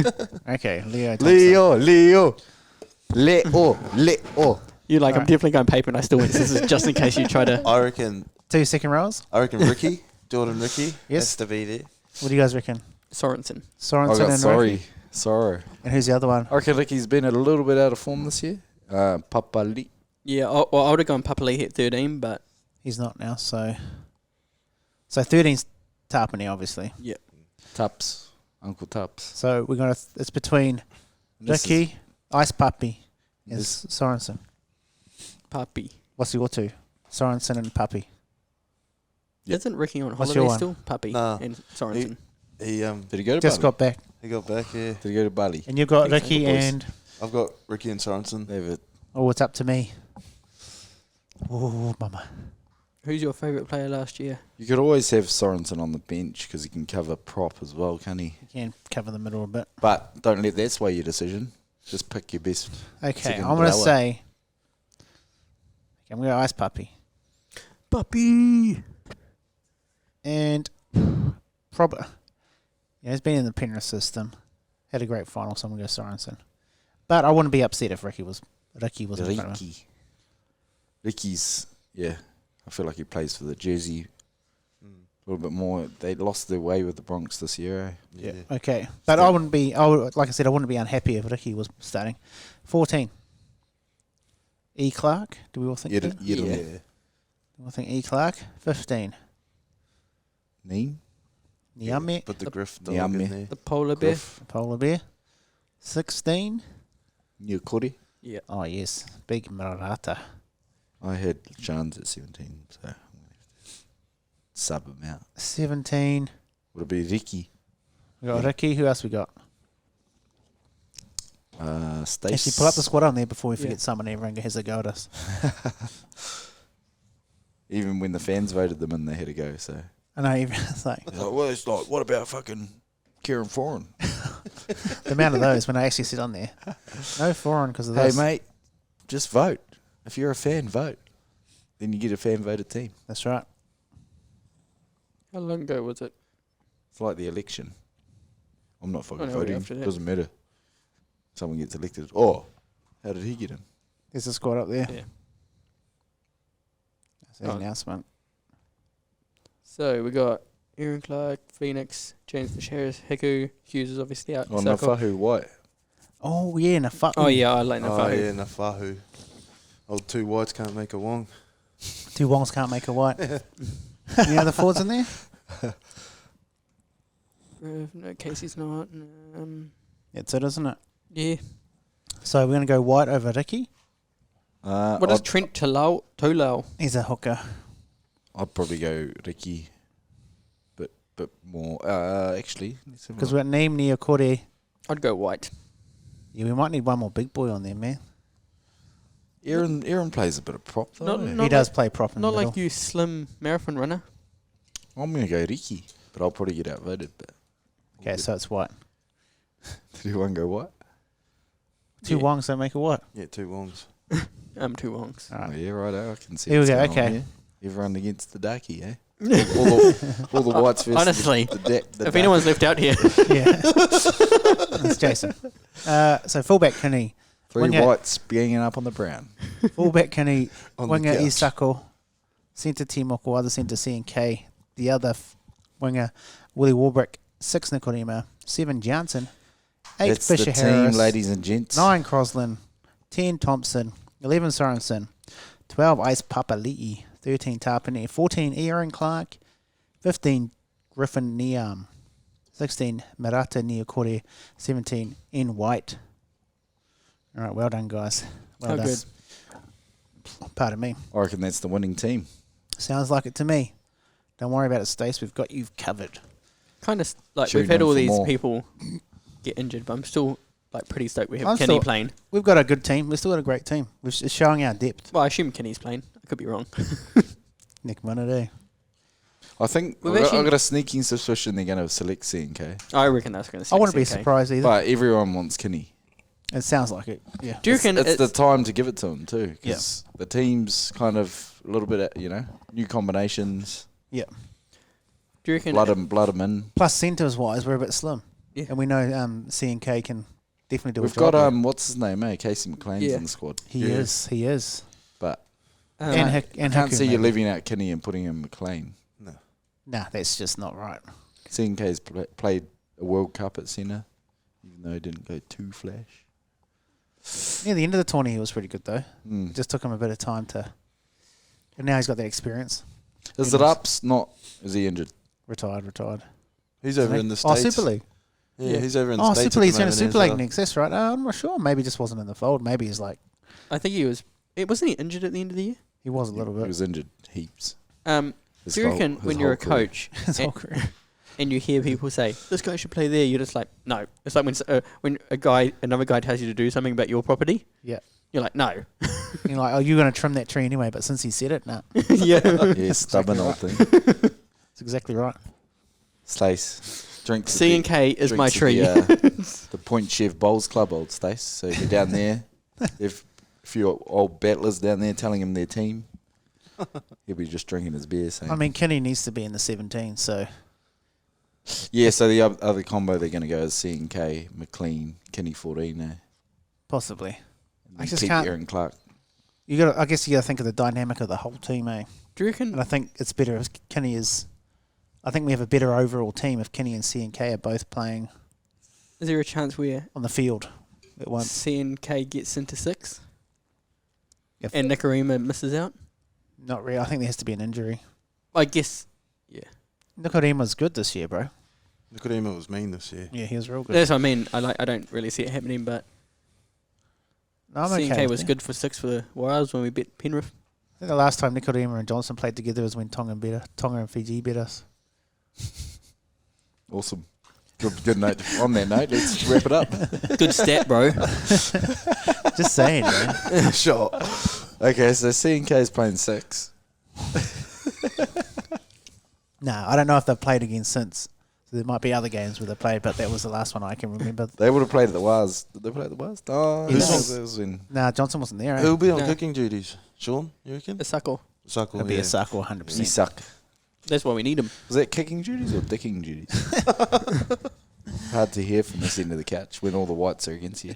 Okay, Leo. Thompson. Leo. You're like, I'm Alright. definitely going paper, and I still went scissors just in case you try to. I reckon 2 second rows. Ricky. Jordan Ricky. Yes. Has to be there. What do you guys reckon? Sorensen. I Sorensen got and sorry. Ricky. Sorry. And who's the other one? I reckon Ricky's been a little bit out of form this year. Papali. Yeah, I would have gone Papali at 13, but He's not now, so 13's Tarpenny, obviously. Taps. Uncle Taps. So we're gonna. It's between This is- Ricky, Ice Puppy, and this- Sorensen. Papi. What's your 2? Sorensen and Puppy. Yep. Isn't Ricky on What's your holiday one? still? Papi Nah. and Sorensen. He Did he go to Just Bali? got back, he got back. Yeah. Did he go to Bali? and you've got Thanks, Ricky boys. and I've got Ricky and Sorensen. David. oh, it's up to me. Oh, mama. Who's your favourite player last year? You could always have Sorensen on the bench because he can cover prop as well, can he? You can cover the middle a bit. But don't let that sway your decision. Just pick your best. Okay, Second I'm gonna blower. say. Okay, I'm gonna go Ice Puppy Papi. and probably. Yeah, he's been in the Penrith system. Had a great final, so I'm gonna go Sorensen. But I wouldn't be upset if Ricky was in front of him. Ricky's, yeah. I feel like he plays for the Jersey a little bit more. They lost their way with the Bronx this year. Eh? Yeah. Okay, but I wouldn't be. Like I said, I wouldn't be unhappy if Ricky was starting. 14. E. Clark. Do we all think? that? Yeah. Yeah. I think E. Clark. 15. Neem? Niame. Put the Griff dog Niame. in there. The polar bear. Griff? Polar Bear. 16. Nyukuri? Yeah. Oh yes, big Marata. I had Johns at 17, so I'm going to have to sub him out. 17. Would it be Ricky? We got Ricky. Who else we got? Stace. Actually, pull up the squad on there before we forget someone. Everyone has a go at us. Even when the fans voted them in, they had to go. So I know, everyone's like, well, it's like, what about fucking Kieran Foran? the amount of those when I actually sit on there. No foreign because of Hey, this. mate, just vote. If you're a fan, vote. Then you get a fan-voted team. That's right. How long ago was it? It's like the election. I'm not fucking no, voting. after that. Doesn't matter. Someone gets elected. Oh, how did he get in? There's a squad up there. Yeah. That's the Oh. announcement. So we got Aaron Clark, Phoenix, James Fisher, Hiku, Hughes is obviously out. Oh, Circle. Nafahu White. Oh, yeah, Nafahu. Oh yeah, I like Oh, Nafahu. yeah, Nafahu. Old two whites can't make a Wong. Two Wongs can't make a white. Any other forwards in there? No, Casey's not. That's it, isn't it? Yeah. So we're going to go white over Ricky. What is Trent Tolau? He's a hooker. I'd probably go Ricky, but more. Actually, Because we've got Neem, Niokore. I'd go White. Yeah, we might need one more big boy on there, man. Aaron plays a bit of prop though. Not He does like- play prop in Not the middle. like you slim marathon runner. I'm gonna go Ricky, but I'll probably get outvoted. But Okay, so it's white. did one go what? Two Yeah. Wongs don't make a white. Yeah, two Wongs. Two Wongs. All Oh, right. yeah, right. I can see. Here we what's go, going on okay. here. Everyone against the darkie, eh? all the whites versus Honestly, the if darkie. anyone's left out here, Yeah. That's Jason. So fullback Kenny. Three winger- whites banging up on the brown. Fullback Kenny. On the Winger couch. Isako. Centre Timoko. Other centre C&K. The other winger Willie Warbrick. 6 Nikodima. 7 Johnson. 8 That's Fisher the team, Harris. ladies and gents. 9 Croslin. 10 Thompson. 11 Sorensen. 12 Ice Papali'i. 13 Tarpany. 14 Aaron Clark. 15 Griffin Niam. 16 Marata Niokore. 17 N White. All right, well done, guys. Well how done. good. Pardon me. I reckon that's the winning team. Sounds like it to me. Don't worry about it, Stace. We've got you covered. Kind of like Tune we've had in all for these more. people get injured, but I'm still like pretty stoked we have I'm Kenny still- playing. We've got a good team. We've still got a great team. It's showing our depth. Well, I assume Kenny's playing. I could be wrong. Nick Munity. I think We've I've actually- got a sneaking suspicion they're going to select C&K. I reckon that's going to. I wouldn't be surprised either. But everyone wants Kinney. It sounds like it. Yeah. Do you reckon It's the time to give it to him too. Yeah. Because the team's kind of a little bit, new combinations. Yeah. Do you reckon? Blood 'em in. Plus centres wise, we're a bit slim. Yeah. And we know C&K can definitely do We've a job. got there. what's his name? Casey McLean's Yeah. in the squad. He Yeah. is. He is. But And I can't Hiku see you maybe. leaving out Kinney and putting in McLean. No. Nah, that's just not right. C&K's played a World Cup at centre, even though he didn't go too flash. Near the end of the tourney, he was pretty good though. Mm. It just took him a bit of time to. And now he's got that experience. Is Who it knows? ups? Not. Is he injured? Retired. He's over Isn't he? in the Oh, States. Super League. Yeah, he's over in the Oh, States. Super League's at going the to moment Super League as well. next. That's right. I'm not sure. Maybe he just wasn't in the fold. Maybe he's like I think he was. Wasn't he injured at the end of the year? he was a little He bit. was injured heaps. Do His you reckon his when you're a whole career. coach His whole and, career. and you hear people say this guy should play there, you're just like, no. It's like when another guy tells you to do something about your property. Yeah. You're like, no. You're like, oh, you're going to trim that tree anyway. But since he said it, nah, yeah. Yeah, stubborn old thing. that's exactly right. Stace, drink to C&K is my tree. The Point Chev Bowls Club, old Stace. So you're down there. If a few old battlers down there telling him their team, he'll be just drinking his beer. Saying, I mean, Kenny needs to be in the 17, so yeah. So the other combo they're going to go is C&K, McLean, Kenny 14. possibly. And I just keep can't- Aaron Clark. I guess you got to think of the dynamic of the whole team, eh? Do you reckon? And I think it's better if Kenny is. I think we have a better overall team if Kenny and C&K are both playing Is there a chance where on the field at once. C&K gets into 6 If- and Nicarima misses out? Not really. I think there has to be an injury. I guess. Yeah. Nicodima's good this year, bro. Nikodima was mean this year. Yeah, he was real good. That's what I mean. I don't really see it happening, but No, I'm okay C&K with was that. good for 6 for the Warriors when we beat Penrith. I think the last time Nicodima and Johnson played together was when Tonga and Fiji beat us. Awesome. Good note. On that note, let's wrap it up. Good stat, bro. Just saying, man. Sure. Okay, so C&K is playing 6. No, I don't know if they've played again since. So there might be other games where they played, but that was the last one I can remember. They would have played at the Waz. Did they play at the Waz? Oh, Yeah. that was in. Nah, Johnson wasn't there. Who'll be on No. cooking duties? Sean, you reckon? A suckle. Suckle, It'll be yeah. a suckle, He 100%. suck. That's why we need him. Was that kicking duties or dicking duties? Hard to hear from this end of the couch when all the whites are against you.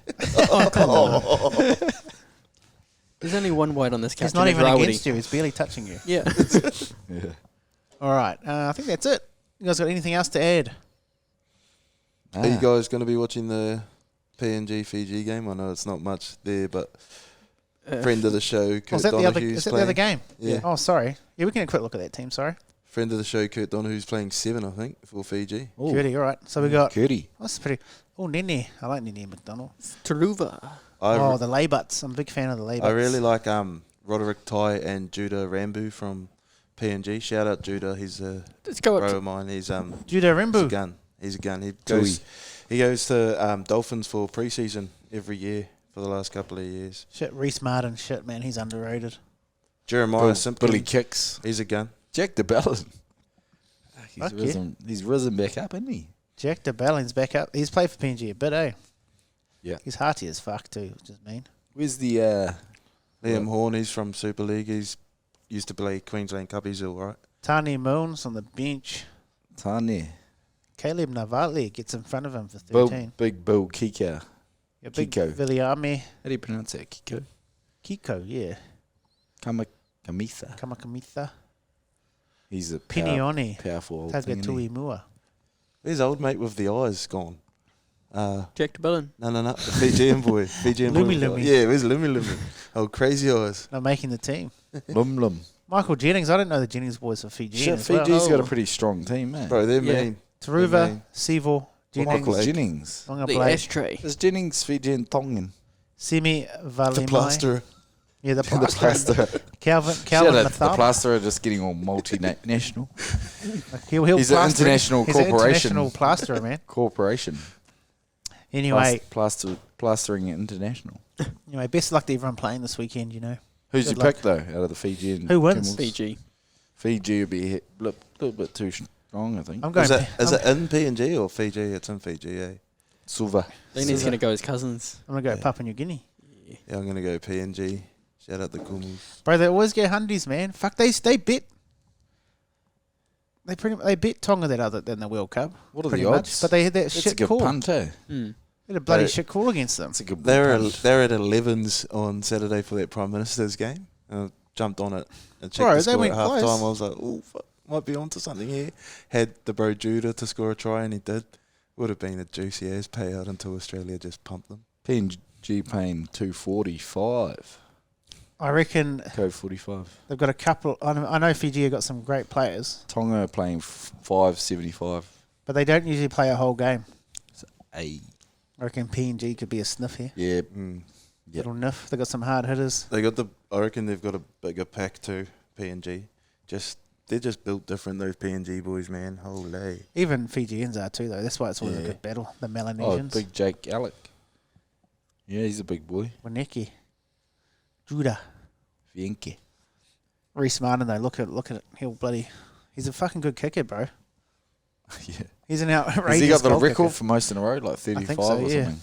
There's only one white on this couch. He's not and even it's Rawiri. against you. He's barely touching you. Yeah. Yeah. All right. I think that's it. You guys got anything else to add? Are you guys going to be watching the PNG Fiji game? I know it's not much there, but friend of the show, Kurt Is that Donohue's the other game? Yeah. Oh, sorry. Yeah, we can have a quick look at that team. Sorry. Friend of the show, Kurt Donohue's playing 7, I think, for Fiji. Cutie. All right. So we got. Curdy. That's pretty. Oh, Lennie. I like Lennie McDonald. Taruva. I The Laybutts. I'm a big fan of the Laybutts. I really like Roderick Tai and Judah Rambu from PNG. Shout out Judah. He's a Let's go bro up of mine. He's Judah he's a Rimbu. gun. He's a gun. He Tui. goes to Dolphins for pre-season every year for the last couple of years. Shit, Reese Martin. Shit, man. He's underrated. Jeremiah Simpkins. Billy Kicks. He's a gun. Jack DeBellin. Fuck He's risen back up, isn't he? Jack DeBellin's back up. He's played for PNG a bit, eh? Yeah. He's hearty as fuck, too, which is mean. Where's the... Liam Horn, he's from Super League. He's used to play Queensland Cup. He's all right. Tani Moons on the bench. Tane. Caleb Navali gets in front of him for Bill, 13. big Bill Kika. Yeah, big Kiko. Viliame. How do you pronounce that? Kiko? Kiko, yeah. Kamitha. Kamakamita. He's a Pinioni. powerful old thing, isn't he? Tagatui Mua. His old mate with the eyes gone. Jack DeBellin. No. The Fijian boy. Fijian Lumi boy. Lumi. Yeah, where's Lumi Lumi? Oh, crazy eyes. Not making the team. Lum Lum. Michael Jennings. I didn't know the Jennings boys were Fijian Shit, as well. Fiji's got a Oh. pretty strong team, man. Bro, they're Yeah. mean. Taruva, They're Sivo, Jennings, Michael Blake. Jennings. Longa The Blake, ashtray. Is Jennings Fijian Tongan? Simi The Valimai. plaster. Yeah, the The plaster. plaster. Calvin Shout out to the Matham. plaster are just getting all multinational. He'll He's an plaster it. international He's an corporation. international plasterer, man. Corporation. Anyway, Plastering international. best of luck to everyone playing this weekend, you know. Who's Good your luck. pick, though, out of the Fijian? Who wins? Camels? Fiji. Fiji would be a little bit too strong, I think. I'm going. Is it in PNG or Fiji? It's in Fiji, eh? Suva. Lennie's going to go as cousins. I'm gonna go Papua New Guinea. Yeah, I'm going to go PNG. Shout out the Kumus. Bro, they always get hundies, man. Fuck, they bet. They bet Tonga that other than the World Cup. What are pretty the much. odds? But they had that That's a shit good call. punt, eh? Mm. They had a bloody They- shit call against them. That's a good They're punt. at 11s on Saturday for that Prime Minister's game. I jumped on it and checked Bro, the they score at went half close. time. I was like, oh, fuck, might be onto something here. Had the bro Judah to score a try, and he did. Would have been a juicy ass payout until Australia just pumped them. PNG paying 245. I reckon Code 45. they've got a couple. I know Fiji have got some great players, Tonga playing 575. but they don't usually play a whole game. A. I reckon PNG could be a sniff here. Yeah. Mm. Yep. Little niff. They got some hard hitters. I reckon they've got a bigger pack too, PNG. They're just built different, those PNG boys, man. Holy. Even Fijians are too, though. That's why it's always a Yeah. good battle. The Oh, Melanesians. big Jake Alec. Yeah, he's a big boy. Waneki. Judah. Vienke. Reese Martin, though. Look at it. He's a fucking good kicker, bro. Yeah. He's an outrageous Has he got the goal record kicker. for most in a row, like 35 so, or yeah. something?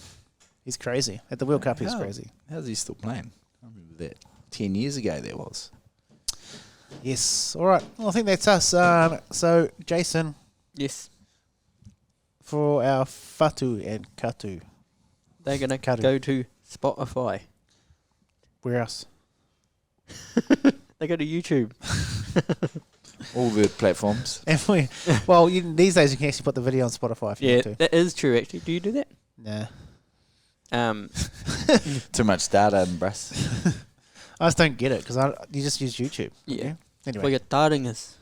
He's crazy. At the World Cup, he's How- crazy. How's he still playing? I remember that. 10 years ago there was. Yes. All right. Well, I think that's us. So, Jason, Yes. for our Fatu and Katu, They're going to Kadu. go to Spotify. where else? They go to YouTube. All the platforms. These days you can actually put the video on Spotify if you Yeah, want to. that is true, actually. Do you do that? Nah. Too much data and brass. I just don't get it because you just use YouTube. Yeah. For Anyway. your tardiness.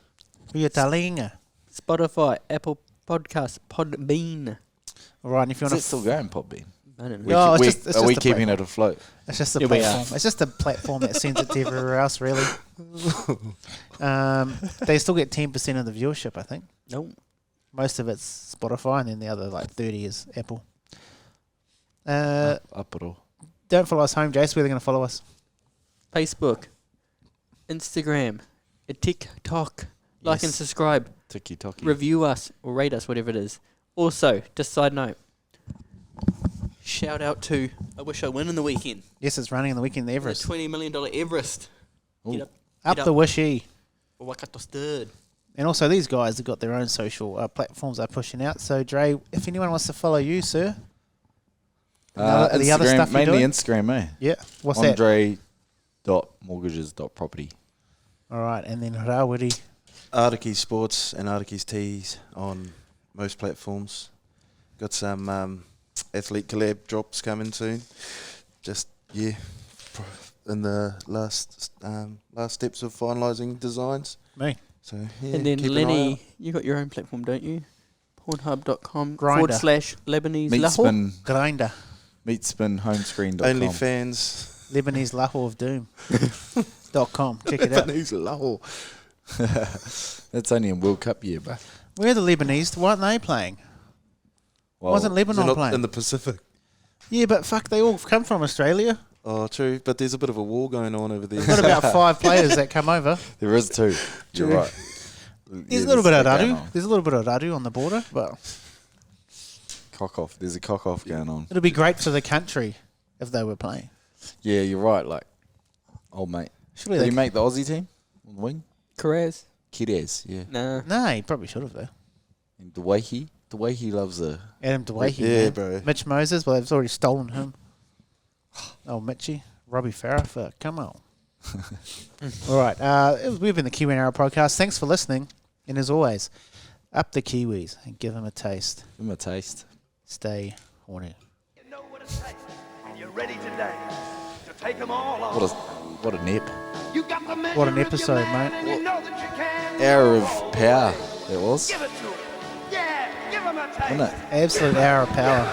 You're Talinga. Spotify, Apple Podcasts, Podbean. All right. And if you Is want it still going, Podbean? I don't Yeah. know. No, it's just Are we a keeping it afloat? It's just a Yeah, we are. platform. It's just a platform that sends it to everywhere else, really. They still get 10% of the viewership, I think. No. Most of it's Spotify, and then the other like 30 is Apple. Aparo. Don't follow us home, Jace. Where are they going to follow us? Facebook, Instagram, TikTok. Like and subscribe. Tiki-toki. Review us or rate us, whatever it is. Also, just side note, shout out to I Wish I Win in the weekend. Yes, it's running on the weekend, the The Everest. $20 million Everest. Ooh. Get Up get the wishy. Wakato stirred. And also, these guys have got their own social platforms they're pushing out. So, Dre, if anyone wants to follow you, sir, the other Instagram, stuff you're mainly doing? Instagram, eh? Yeah. What's that? Andre.mortgages.property. All right. And then Rawiri. Artiki's Sports and Artiki's Tees on most platforms. Got some athlete collab drops coming soon. Just, in the last steps of finalising designs. Me. So, yeah, And then keep an eye out. Lennie, you got your own platform, don't you? Pornhub.com Grindr. /Lebanese Meat Lahore. spin, Grinder. meatspinhomescreen.com. OnlyFans. Lebanese Lahore of Doom. .com. Check it out. Lebanese Lahore. That's only in World Cup year, but Where are the Lebanese? Why aren't they playing? well, Wasn't They're Lebanon not playing? in the Pacific. Yeah, but fuck, they all come from Australia. Oh, true. But there's a bit of a war going on over there. We've got about 5 players that come over. there is two. You're True. right. There's a little bit of that going radu. on. There's a little bit of radu on the border, but Cock off. There's a cock off going on. it'll be great for the country if they were playing. Yeah, you're right. Like, old mate. Surely Did they he make the Aussie team on the wing? Carrez. Kiddes, yeah. Nah. No, he probably should have though. And the way he loves a. Adam DeWahey, Yeah, man. bro. Mitch Moses, well, they've already stolen him. Oh, Mitchie. Robbie Farah, fuck, come on. All right, we've been the Kiwi NRL Podcast. Thanks for listening. And as always, up the Kiwis and give them a taste. Give him a taste. Stay horny. You know what it takes, and you're ready today to take them all on. What a nip. You got the measure What an of your episode, man, mate. and you know that you can. Hour of power, that was. Give it to him. Yeah, give him a taste. Wasn't it? Absolute hour of power.